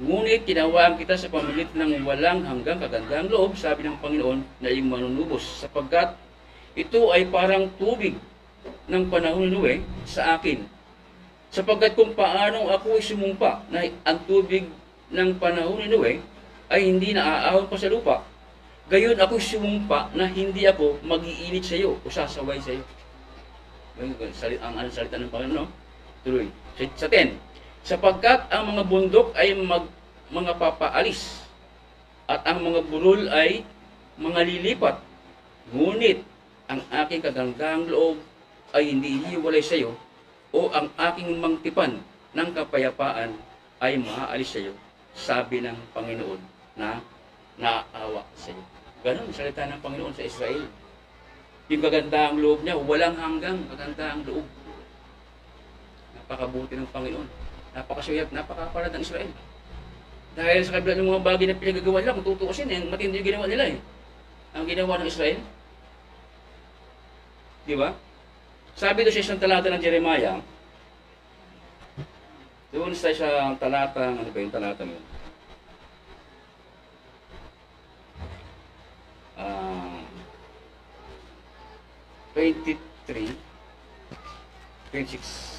Ngunit tinawaan kita sa pamamagitan ng walang hanggang kagandahang loob, sabi ng Panginoon, na iyong manunubos, sapagkat ito ay parang tubig ng panahon ni Noe sa akin. Sapagkat kung paanong ako ay sumumpa na ang tubig ng panahon ni Noe ay hindi naaahon pa sa lupa, gayon ako sumumpa na hindi ako mag-iinit sa iyo o sasaway sa iyo. Ang salita ng Panginoon, no? Tuloy. Sa 10, sapagkat ang mga bundok ay mga papaalis at ang mga burol ay mga lilipat, ngunit ang aking kagandahang loob ay hindi hiwalay sa iyo, o ang aking mangtipan ng kapayapaan ay maaalis sa iyo, sabi ng Panginoon na naawa sa iyo. Ganon ang salita ng Panginoon sa Israel. Yung kagandahang loob niya, walang hanggang kagandahang loob. Napakabuti ng Panginoon. Napakasuyap, napakaparad ng Israel. Dahil sa kabila ng mga bagay na pinagagawa nila, kung tutuusin, matindi yung ginawa nila eh. Ang ginawa ng Israel. Di ba? Sabi doon sa isang talata ng Jeremiah, doon sa isang talata, ano ba yung talata mo? 23, 26.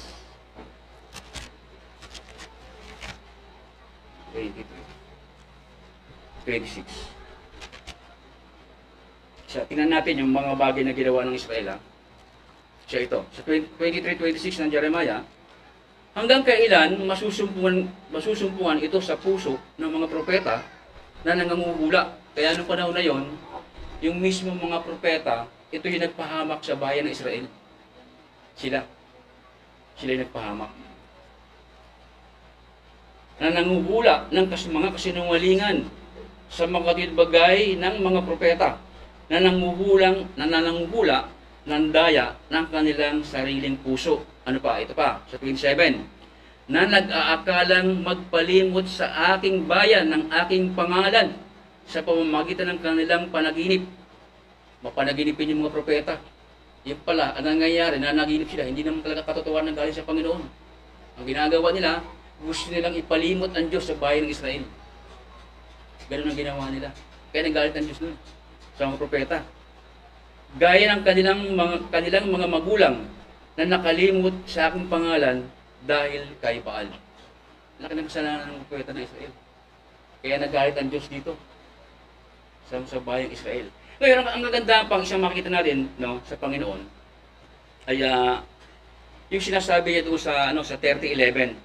26. Tingnan natin yung mga bagay na ginawa ng Israel. Siya ito. Sa 23:26 ng Jeremiah, hanggang kailan masusumpungan ito sa puso ng mga propeta na nangangungula. Kaya noong panahon na yon, yung mismo mga propeta, ito yung nagpahamak sa bayan ng Israel. Sila yung nagpahamak. Na nangungula ng mga kasinungalingan sa mga bagay ng mga propeta na nananghula ng daya ng kanilang sariling puso. Ano pa? Ito pa, sa 27. Na nag-aakalang magpalimot sa aking bayan ng aking pangalan sa pamamagitan ng kanilang panaginip. Mapanaginipin yung mga propeta. Yung pala, ang nangyayari, nanaginip sila, hindi naman talaga katotohanan ng galing sa Panginoon. Ang ginagawa nila, gusto nilang ipalimot ang Diyos sa bayan ng Israel. Ganun ang ginawa nila. Kaya nagalit ang Diyos nun sa mga propeta. Gaya ng kanilang mga magulang na nakalimot sa aking pangalan dahil kay Baal. Laki ng kasalanan ng propeta ng Israel. Kaya nagalit ang Diyos dito sa bayang Israel. Ngayon, ang kagandahan pang isang makikita natin, no, sa Panginoon ay yung sinasabi niya doon sa 30:11.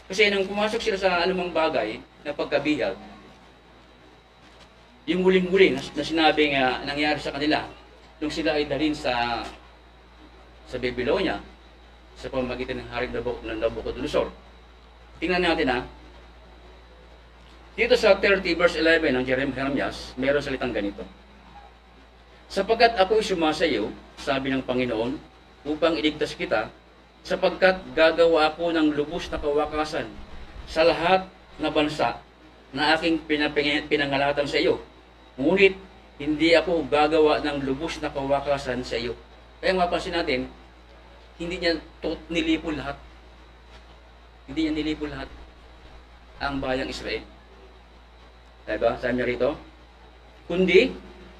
Kasi nang pumasok sila sa anumang bagay na pagkabihag, yung huling-huli na sinabing nangyari sa kanila nung sila ay dalhin sa Babylonia sa pamamagitan ng Haring Nabucodonosor. Tingnan natin dito sa 30 verse 11 ng Jeremias, meron salitang ganito. Sapagkat ako'y sumasayo, sabi ng Panginoon, upang iligtas kita, sapagkat gagawa ako ng lubos na kawakasan sa lahat na bansa na aking pinangalatan sa iyo. Ngunit, hindi ako gagawa ng lubos na kawakasan sa iyo. Kaya mapansin natin, hindi niya nilipol lahat. Hindi niya nilipol lahat ang bayang Israel. Diba? Sabi niya rito, kundi,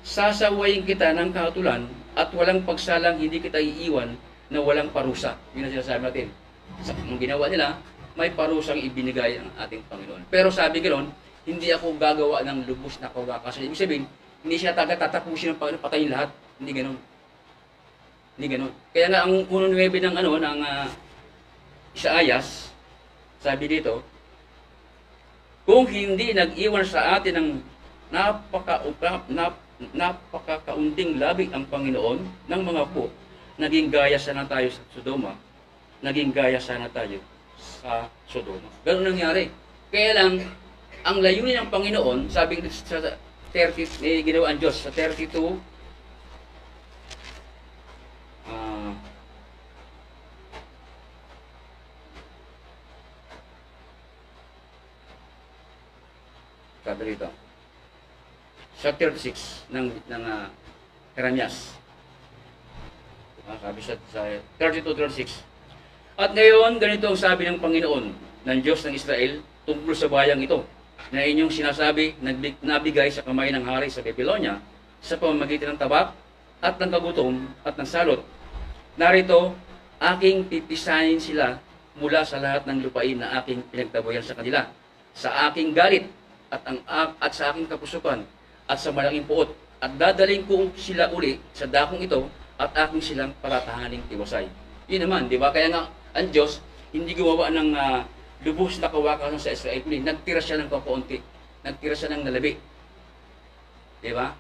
sasawayin kita ng kahatulan at walang pagsalang hindi kita iiwan na walang parusa. Yun ang sinasabi natin. Ang ginawa nila, may parusang ibinigay ang ating Panginoon. Pero sabi ganoon, hindi ako gagawa ng lubos na kawakasan. Ibig sabihin, hindi siya tatapusin ng Panginoon, patayin lahat. Hindi ganoon. Hindi ganoon. Kaya nga ang 1:9 ng Isaías, sabi dito, kung hindi nag-iwan sa atin ng napakakaunting labi ang Panginoon ng mga po, naging gaya sana tayo sa Sodoma, naging gaya sana tayo sa Sodoma. Ganun nangyari. Kaya lang, ang layunin ng Panginoon, sabi sa 30, ginawa ang Diyos sa 32, sabi rito, sa 36 ng Jeremias. Sabi sa 32:36. At ngayon, ganito ang sabi ng Panginoon, ng Diyos ng Israel, tungkol sa bayang ito na inyong sinasabi nabigay sa kamay ng hari sa Babylonia sa pamamagitan ng tabak at ng kagutom at ng salot. Narito, aking pipisahin sila mula sa lahat ng lupain na aking pinagtaboyan sa kanila, sa aking galit at sa aking kapusukan at sa malaking puot, at dadaling ko sila uli sa dakong ito at aking silang palatahaning tiwasay. Yun naman, di ba? Kaya nga, ang Diyos, hindi gumawa ng lubos na kawakasan sa Israel, kundi nagtira siya ng kaunti, nagtira siya ng nalabi. Di ba?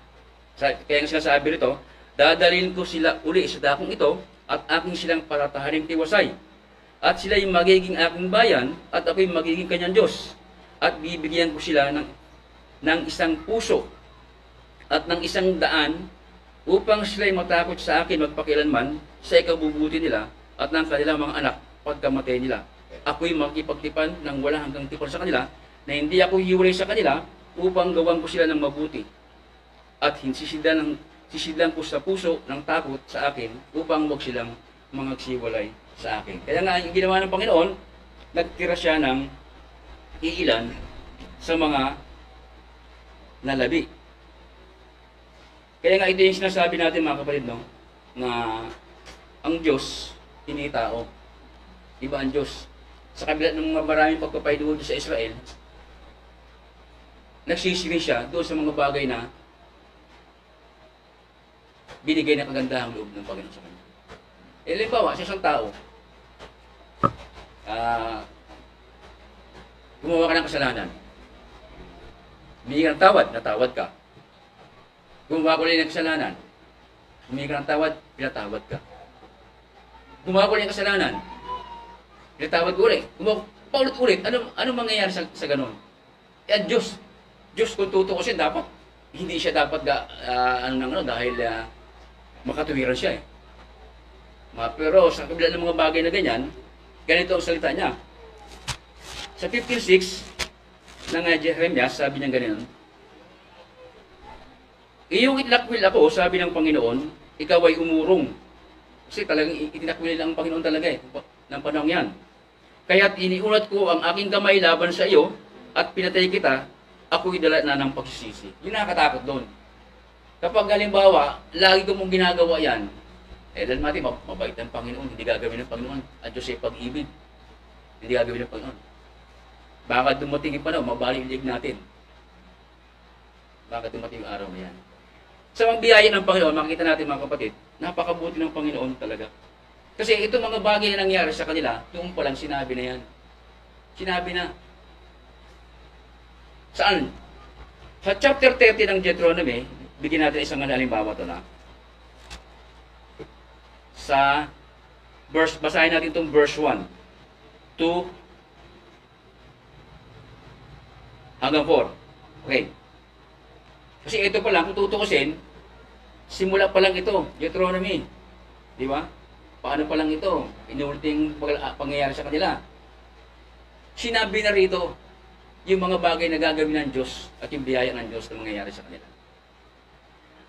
Kaya nga sinasabi rito, dadalhin ko sila uli sa dakong ito at aking silang palatahaning tiwasay. At sila yung magiging aking bayan at ako'y magiging kanyang Diyos. At bibigyan ko sila ng isang puso at ng isang daan upang sila'y matakot sa akin magpakilanman sa ikabubuti nila at ng kanilang mga anak pagkamatay nila. Ako'y makipagtipan ng wala hanggang tipan sa kanila na hindi ako hiwalay sa kanila upang gawan ko sila ng mabuti. At sisidlan ko sa puso ng takot sa akin upang huwag silang mangagsiwalay sa akin. Kaya nga, yung ginawa ng Panginoon, nagtira siya ng iilan sa mga nalabi. Kaya nga ito yung sinasabi natin mga kapatid, no? Na ang Diyos, hindi tao. Iba ang Diyos. Sa kabila ng maraming pagpapaiduod sa Israel, nagsisiri siya doon sa mga bagay na binigay na kagandahang loob ng Panginoon sa kanya. Halimbawa, sa isang tao, gumawa ka ng kasalanan. Humingi ka ng tawad, natawad ka. Gumawa ko ulit ng kasalanan. Humingi ka ng tawad, pinatawad ka. Gumawa ko ulit ng kasalanan. Pinatawad ko ulit. Gumawa paulit-ulit. Ano mangyayari sa ganun? At Diyos kung tutukusin, dapat, hindi siya dapat dahil makatuwiran siya eh. Pero sa kabila ng mga bagay na ganyan, ganito ang salita niya. Sa 15:6 ng Jeremias, sabi niya ganyan, iyong itinakwil ako, sabi ng Panginoon, ikaw ay umurong. Kasi talagang itinakwil ang Panginoon talaga eh, ng panahon yan. Kaya't iniulat ko ang aking kamay laban sa iyo, at pinatay kita, ako'y dala na ng pagsisisi. Yun nakakatakot doon. Kapag halimbawa, lagi ko mong ginagawa yan, dahil natin, mabait ang Panginoon, hindi gagawin ng Panginoon. Ang Diyos ay pag-ibig. Hindi gagawin ng Panginoon. Baka dumating yung panahon, mabalilig natin. Baka dumating yung araw na yan. Sa mga biyaya ng Panginoon, makikita natin mga kapatid, napakabuti ng Panginoon talaga. Kasi itong mga bagay na nangyari sa kanila, yung palang sinabi na yan. Sinabi na. Saan? Sa chapter 30 ng Deuteronomy, bigyan natin isang halimbawa ito na. Sa verse, basahin natin itong verse 1, 2, hanggang 4. Okay. Kasi ito pa lang, kung tutukusin, simula pa lang ito, Deuteronomy. Di ba? Paano pa lang ito? Inuulting pangyayari sa kanila. Sinabi na rito yung mga bagay na gagawin ng Diyos at yung biyaya ng Diyos na mangyayari sa kanila.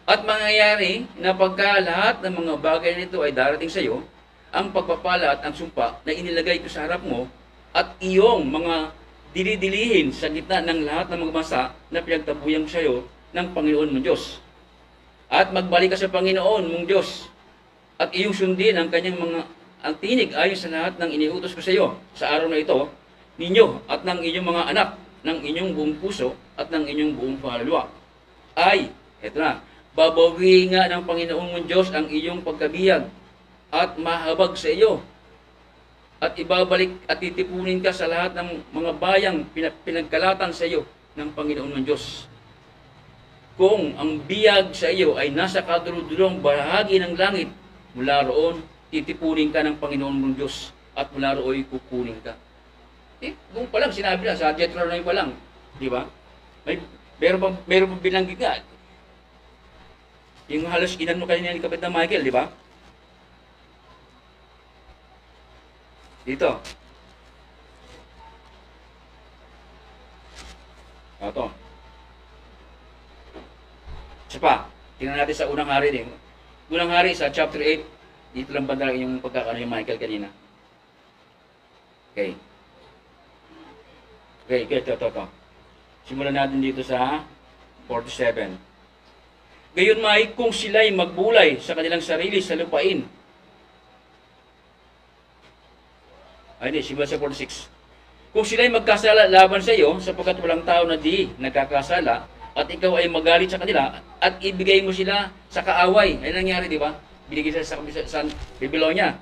At mangyayari na pagka lahat ng mga bagay nito ay darating sa iyo, ang pagpapala at ang sumpa na inilagay ko sa harap mo at iyong mga dilidilihin sa gitna ng lahat ng mga bansa na pinagtabuyan sa iyo ng Panginoon mong Diyos. At magbalik ka sa Panginoon mong Diyos at iyong sundin ang kanyang ang tinig ayon sa lahat ng iniutos ko sa iyo sa araw na ito ninyo at ng inyong mga anak, ng inyong buong puso at ng inyong buong kaluluwa. Ay, eto na, babawiin nga ng Panginoon mong Diyos ang iyong pagkabiyag at mahabag sa iyo. At ibabalik at titipunin ka sa lahat ng mga bayang pinagkalatan sa iyo ng Panginoon mong Diyos. Kung ang biyag sa iyo ay nasa kaduludulong bahagi ng langit, mula roon, titipunin ka ng Panginoon mong Diyos at mula roon kukunin ka. Kung pa lang, sinabi na, sa Deuteronomy pa lang, di ba? Meron pa binanggit nga. Yung halos inano kanina ni Kapitan Michael, di ba? Dito. Ito. Isa pa, tingnan natin sa unang hari din. Unang hari sa chapter 8, dito lang banda yung pagkakano ni Michael kanina. Okay. Okay, ito. Simulan natin dito sa 47. Gayon may kung sila'y magbulay sa kanilang sarili sa lupain. Ay, hindi, simula sa 46. Kung sila'y magkasala laban sa iyo, sapagkat walang tao na di nagkakasala, at ikaw ay magalit sa kanila, at ibigay mo sila sa kaaway. Ay nangyari, di ba? Binigay sila sa Babylonia.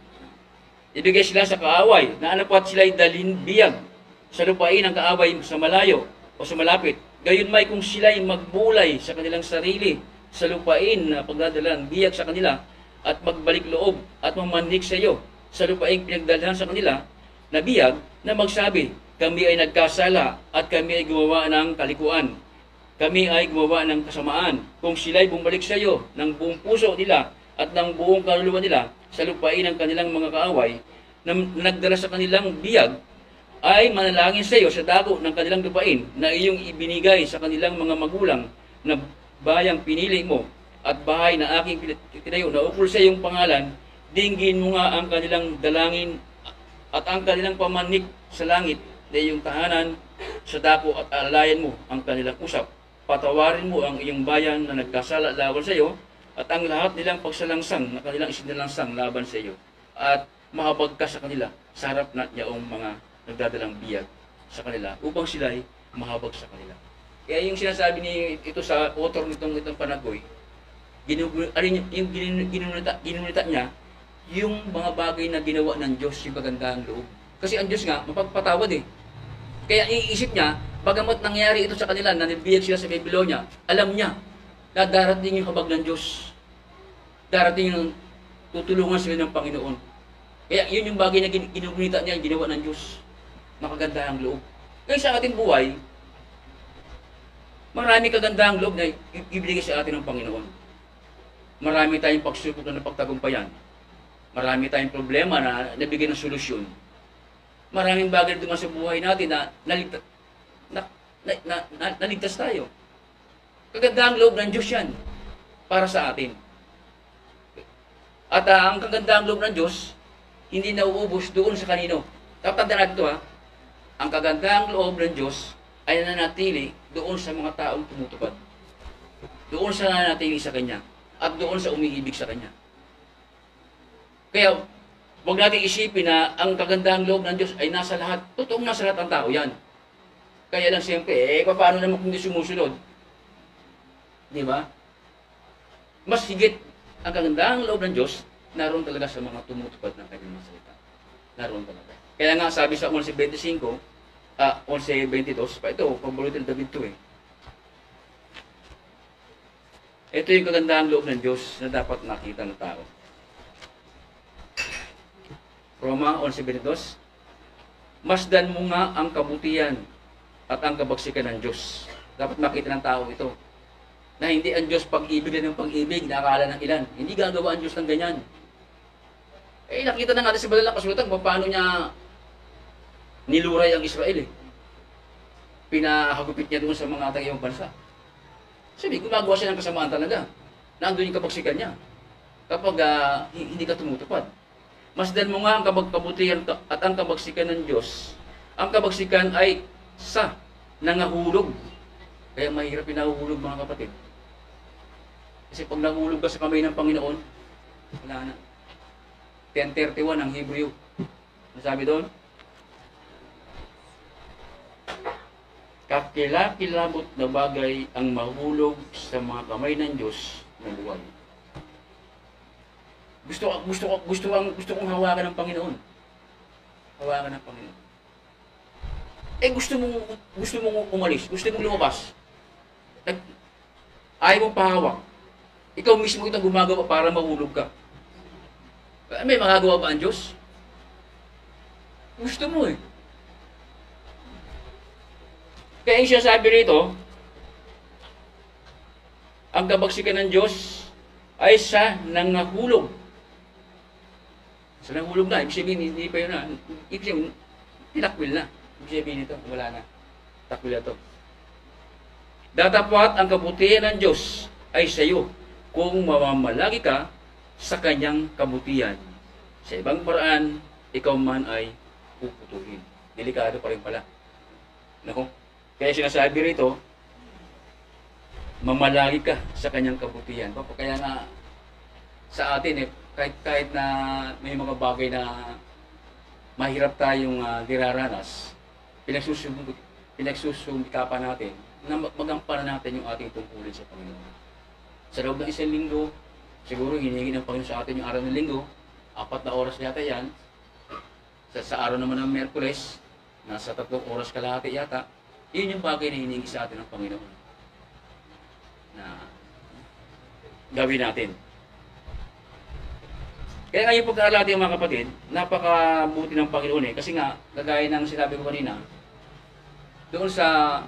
Ibigay sila sa kaaway, na ano pat sila'y dalhin biyag sa lupain ng kaaway sa malayo o sa malapit. Gayon may kung sila'y magbulay sa kanilang sarili sa lupain na pagdadalan biyag sa kanila at magbalik loob at mamanhik sa iyo sa lupain pinagdalhan sa kanila na biyag na magsabi, kami ay nagkasala at kami ay gumawa ng kalikuan. Kami ay gumawa ng kasamaan. Kung sila'y bumalik sa iyo ng buong puso nila at ng buong kaluluwa nila sa lupain ng kanilang mga kaaway na nagdala sa kanilang biyag, ay manalangin sa iyo sa dako ng kanilang lupain na iyong ibinigay sa kanilang mga magulang na bayang pinili mo at bahay na aking tinayo na ukol sa iyong pangalan, dinggin mo nga ang kanilang dalangin at ang kanilang pamanik sa langit na iyong tahanan sa dako at alayan mo ang kanilang usap. Patawarin mo ang iyong bayan na nagkasala laban sa iyo at ang lahat nilang pagsalangsang na kanilang isinalangsang laban sa iyo at mahabag ka sa kanila sa harap na niyaong mga nagdadalang biyag sa kanila upang sila'y mahabag sa kanila. Kaya yung sinasabi ni ito sa author nitong panagoy, ginunita niya yung mga bagay na ginawa ng Diyos yung kagandahang loob. Kasi ang Diyos nga, mapagpatawad eh. Kaya iisip niya, bagamat nangyari ito sa kanila, na nabiyag sila sa Babylonia, alam niya na darating yung habag ng Diyos. Darating yung tutulungan sila ng Panginoon. Kaya yun yung bagay na ginunita niya, ginawa ng Diyos. Makagandahang loob. Kaya sa ating buhay, marami kagandahang loob na ibigay sa atin ng Panginoon. Marami tayong pagsubok na napagtagumpayan. Marami tayong problema na nabigyan ng solusyon. Maraming bagay na sa buhay natin na naligtas tayo. Kagandahang loob ng Diyos yan para sa atin. At ang kagandahang loob ng Diyos, hindi nauubos doon sa kanino. Tatandaan natin ito ha. Ang kagandahang loob ng Diyos ay nananatili doon sa mga taong tumutupad. Doon sa nananatili sa Kanya. At doon sa umiibig sa Kanya. Kaya, huwag natin isipin na ang kagandahang loob ng Diyos ay nasa lahat. Totoong nasa lahat ng tao yan. Kaya lang siyempre, paano naman kung hindi sumusunod? Di ba? Mas higit ang kagandahang loob ng Diyos, naroon talaga sa mga tumutupad ng Kanyang mga salita. Naroon talaga. Kaya nga sabi sa 11.25, 11.22, pa ito, paborito ng David ito eh. Ito yung kagandahang loob ng Diyos na dapat nakita ng tao. Roma 11.22, masdan mo nga ang kabutihan at ang kabagsikan ng Diyos. Dapat makita ng tao ito. Na hindi ang Diyos pag-ibig ng pag-ibig na akala ng ilan. Hindi gagawa ang Diyos ng ganyan. Eh, nakita na natin sa Balalang Kasulatan kung paano niya niluray ang Israel eh. Pinahagupit niya doon sa mga tagayong bansa. Sabi, gumagawa siya ng kasamaan talaga. Nandun yung kapagsikan niya. Kapag hindi ka tumutupad. Masdan mo nga ang kabutihan at ang kabagsikan ng Diyos. Ang kabagsikan ay sa nangahulog. Kaya mahirap pinahuhulog mga kapatid. Kasi pag nahulog ka sa kamay ng Panginoon, wala na. 10:31 ang Hebrew. Nasabi doon? Kakilakilabot na bagay ang mahulog sa mga kamay ng Diyos na buwan. Gusto kong hawakan ng Panginoon. Hawakan ng Panginoon. Eh gusto mong umalis, gusto mong lumabas. Ayaw mong pahawak. Ikaw mismo itong gumagawa para mahulog ka. May magagawa ba ang Diyos? Gusto mo eh. Kaya yung sinasabi rito, ang kabagsikan ng Diyos ay sa nangahulog. Sa nangahulog na, ibig sabihin, hindi pa yun na. Ibig sabihin, tinakwil na. Ibig sabihin nito, wala na. Takwil na ito. Datapat ang kabutihan ng Diyos ay sa iyo kung mamamalagi ka sa Kanyang kabutihan. Sa ibang paraan, ikaw man ay puputulin. Delikado pa rin pala. No? Kaya sinasabi rito, mamalagi ka sa kanyang kabutihan. Kaya nga sa atin kahit na may mga bagay na mahirap tayong diraranas, pinagsusumikapan natin na magampanan natin yung ating tungkulin sa Panginoon. Sa loob ng isang linggo, siguro hinihingi ng Panginoon sa atin yung araw ng linggo, 4 na oras yata yan. Sa araw naman ng Miyerkules, nasa 3 oras kalahati yata. Yun yung bagay na hinihingi sa atin ng Panginoon na gawin natin. Kaya ngayon pag-aaral natin mga kapatid, napakabuti ng Panginoon kasi nga, kagaya ng sinabi ko kanina, doon sa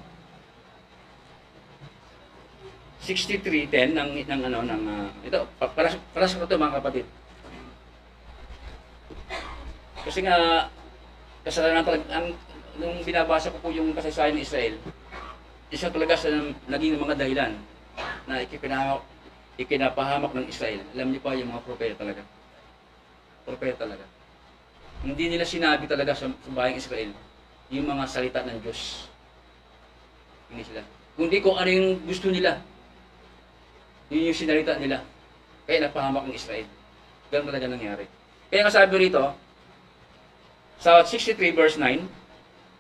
63:10 ito para sa ito mga kapatid. Kasi nga kasalanan talaga nung binabasa ko po yung kasaysayan ng Israel, isa talaga sa naging mga dahilan na ikinapahamak ng Israel. Alam niyo pa yung mga propeta talaga. Propeta talaga. Hindi nila sinabi talaga sa bayang Israel yung mga salita ng Diyos. Hindi sila. Kundi kung ano yung gusto nila. Yun yung sinalita nila. Kaya napahamak ng Israel. Ganun talaga nangyari. Kaya nga sabi rito, sa 63 verse 9,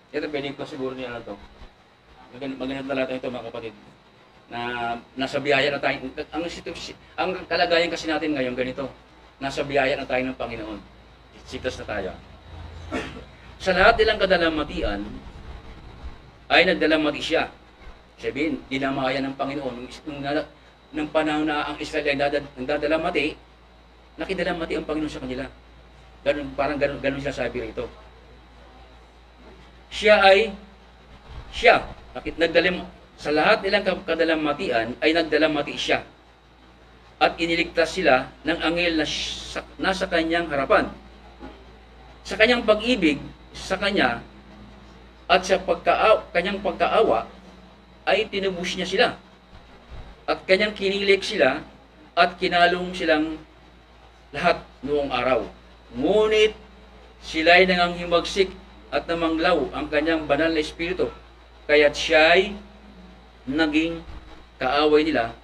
ito pwede ko siguro niya na ito. Magandang talata ito mga kapatid. Na nasa biyaya na tayo. Ang kalagayan kasi natin ngayon ganito. Nasa biyaya na tayo ng Panginoon. Sitas na tayo. Sa lahat nilang kadalamatian, ay nagdalamati siya. Sabihin, dinamayan ng Panginoon. Nung panahon na ang Israel ay nagdadalamati, nakidalamati ang Panginoon sa kanila. Parang ganun siya sabi rito. Siya, sa lahat nilang kadalamatian ay nagdalamati siya. At iniligtas sila ng anghel na nasa kanyang harapan. Sa kanyang pag-ibig sa kanya at sa kanyang pagkaawa ay tinubos niya sila. At kanyang kinilik sila at kinalong silang lahat noong araw. Ngunit sila'y nanganghimagsik at namanglaw ang kanyang banal na espiritu. Kaya't siya'y naging kaaway nila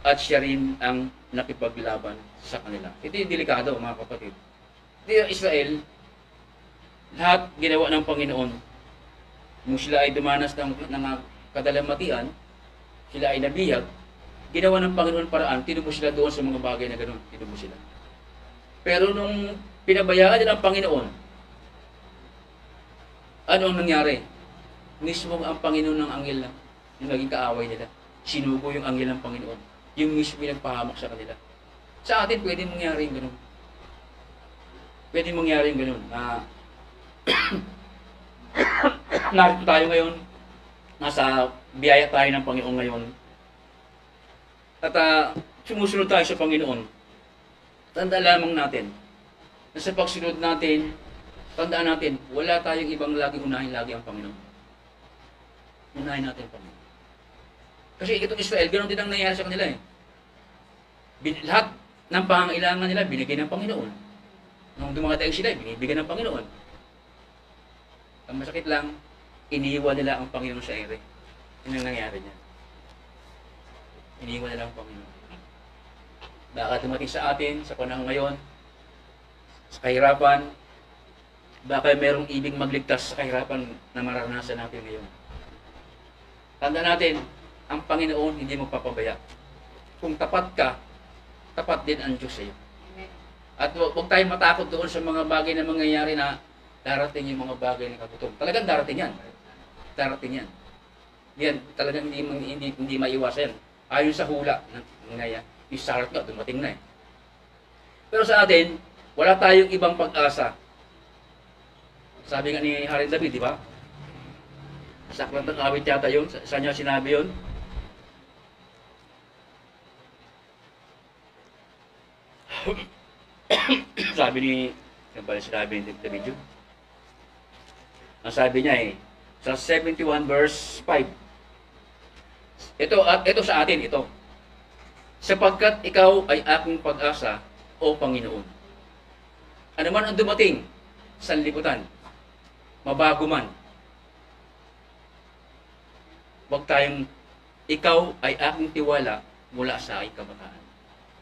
at siya rin ang nakipaglaban sa kanila. Ito yung delikado mga kapatid. Ito yung Israel, lahat ginawa ng Panginoon. Nung sila ay dumanas ng kadalamatian, sila ay nabihag, ginawa ng Panginoon paraan, tinubos sila doon sa mga bagay na ganoon, tinubos sila. Pero nung pinabayaan nila ang Panginoon, ano ang nangyari? Mismo ang Panginoon ng anghel na yung naging kaaway nila. Sinugo yung anghel ng Panginoon. Yung mismo yung nagpahamak sa kanila. Sa atin, pwede mangyari yung ganoon. Pwede mangyari yung ganoon. Narito tayo ngayon, nasa biyaya tayo ng Panginoon ngayon. At sumusunod tayo sa Panginoon. Tandaan lamang natin, na sa pagsunod natin, tandaan natin, wala tayong ibang lagi unahin lagi ang Panginoon. Unahin natin ang Panginoon. Kasi itong Israel, ganoon din ang nangyayari sa kanila eh. Lahat ng pangangailangan nila, binigay ng Panginoon. Nung dumadating sila, binibigyan ng Panginoon. Ang masakit lang, iniiwan nila ang Panginoon sa ere. Yun ang nangyari niya. Iniiwan nila ang Panginoon. Baka dumating sa atin, sa panahon ngayon, sa kahirapan, baka merong ibig magligtas sa kahirapan na mararanasan natin ngayon. Tandaan natin, ang Panginoon hindi magpapabaya. Kung tapat ka, tapat din ang Diyos sa iyo. At huwag tayong matakot doon sa mga bagay na mangyayari na darating yung mga bagay na kagutom. Talagang darating yan. Darating yan. Yan, talagang hindi maiwasan. Ayon sa hula ng ngaya, yung sarat nga, dumating na eh. Pero sa atin, wala tayong ibang pag-asa. Sabi nga ni Haring David, di ba? Sa Aklat ng Awit yata yun, saan niya sinabi yun? Sabi ni, yan pala sinabi ni David yun. Ang sabi niya sa 71 verse 5, ito sa atin, ito. Sapagkat ikaw ay aking pag-asa, O Panginoon. Ano man ang dumating sa liputan, mabago man, Huwag tayong, ikaw ay aking tiwala mula sa aking kabataan.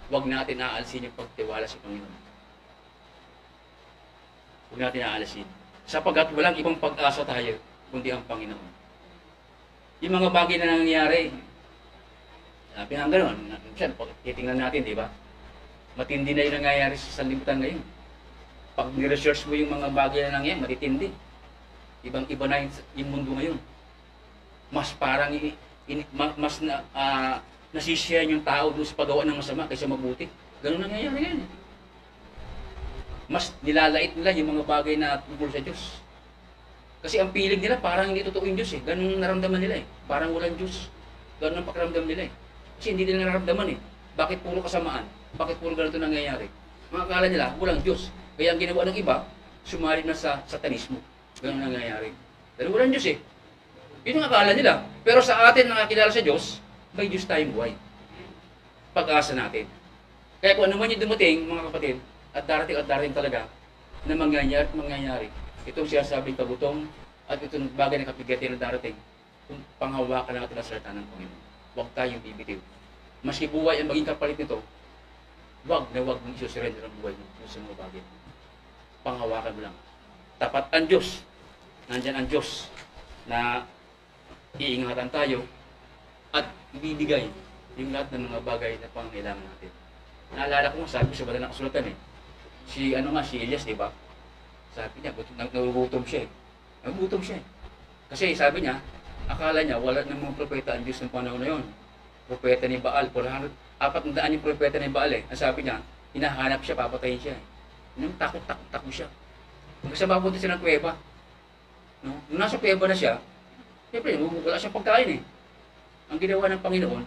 Huwag natin aalisin yung pagtiwala sa Panginoon. Huwag natin aalisin. Sapagkat walang ibang pag-asa tayo, kundi ang Panginoon. Yung mga bagay na nangyayari, sabi nga gano'n, titingnan natin, di ba? Matindi na yung nangyayari sa sanlibutan ngayon. Pag ni-research mo yung mga bagay na nangyayari, matitindi. Ibang-iba na yung mundo ngayon. Mas parang nasisiyan yung tao doon sa paggawa ng masama kaysa mabuti. Ganun nangyayari ngayon. Mas nilalait nila yung mga bagay na tungkol sa Diyos. Kasi ang piling nila parang hindi totoo yung Diyos eh. Ganun naramdaman nila eh. Parang walang Diyos. Ganun ang pakiramdam nila eh. Kasi hindi nila naramdaman eh. Bakit puro kasamaan? Bakit puro ganito nangyayari? Mga akala nila, walang Diyos. Kaya ang ginawa ng iba, sumali na sa satanismo. Ganun nangyayari. Dahil walang Diyos eh. Yun ang akala nila. Pero sa atin nakakilala sa Diyos, may Diyos tayong buhay. Pag-asa natin. Kaya kung ano man yung dumating, mga kapatid, at darating talaga, na mangyayari. Itong sinasabing kagutom, at itong bagay na kapigati na darating, kung panghawakan natin ang salita ng Panginoon. Huwag tayong bibitiw. Maski buhay ang maging kapalit nito, huwag mong isusurrender ang buhay mo sa mga bagay. Panghawakan mo lang. Tapat ang Diyos. Nandyan ang Diyos na iingatan tayo at ibibigay yung lahat ng mga bagay na pangailangan natin. Naalala ko, sabi ko sa banal na kasulatan eh, si Elias, di ba? Sabi niya, nagugutom siya eh. Nagugutom siya eh. Kasi sabi niya, akala niya, wala ng mga propeta ang Diyos ng panahon na yun. Propeta ni Baal, 400 yung propeta ni Baal eh. Ang sabi niya, hinahanap siya, papatayin siya eh. Nung takot siya. Hanggang sa mapunta siya ng kuweba. No? Nung nasa kuweba na siya, siyempre, wala siyang pagkain eh. Ang ginawa ng Panginoon,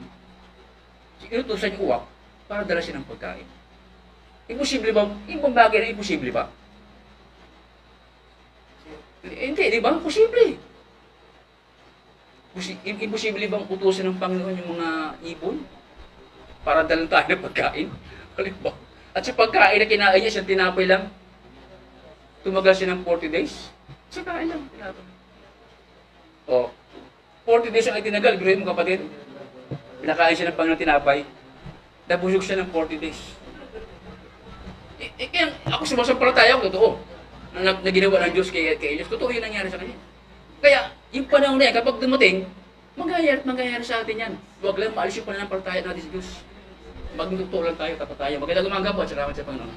inutusan yung uwak para dala siya ng pagkain. Imposible ba? Ibang bagay na imposible ba? Hindi, di ba? Imposible. Imposible bang utusan ng Panginoon yung mga ibon para dalan tayo ng pagkain? At sa pagkain na kinain niya, siyang tinapay lang. Tumagal siya ng 40 days. Sa kain lang. O, 40 days ang itinagal. Biruin mo kapatid. Pinakain siya ng Panginoon tinapay. Nabusog siya ng 40 days. Kaya ako sumasampalataya ako, totoo. Na ginawa ng Diyos kay Elias, totoo yun nangyari sa kanya. Kaya, yung panahon na yan, kapag dumating, mangyayari sa atin yan. Huwag lang maalis yung pananampalataya natin sa Diyos. Maging totoo lang tayo, tapat tayo. Magandang umaga po at salamat sa Panginoon.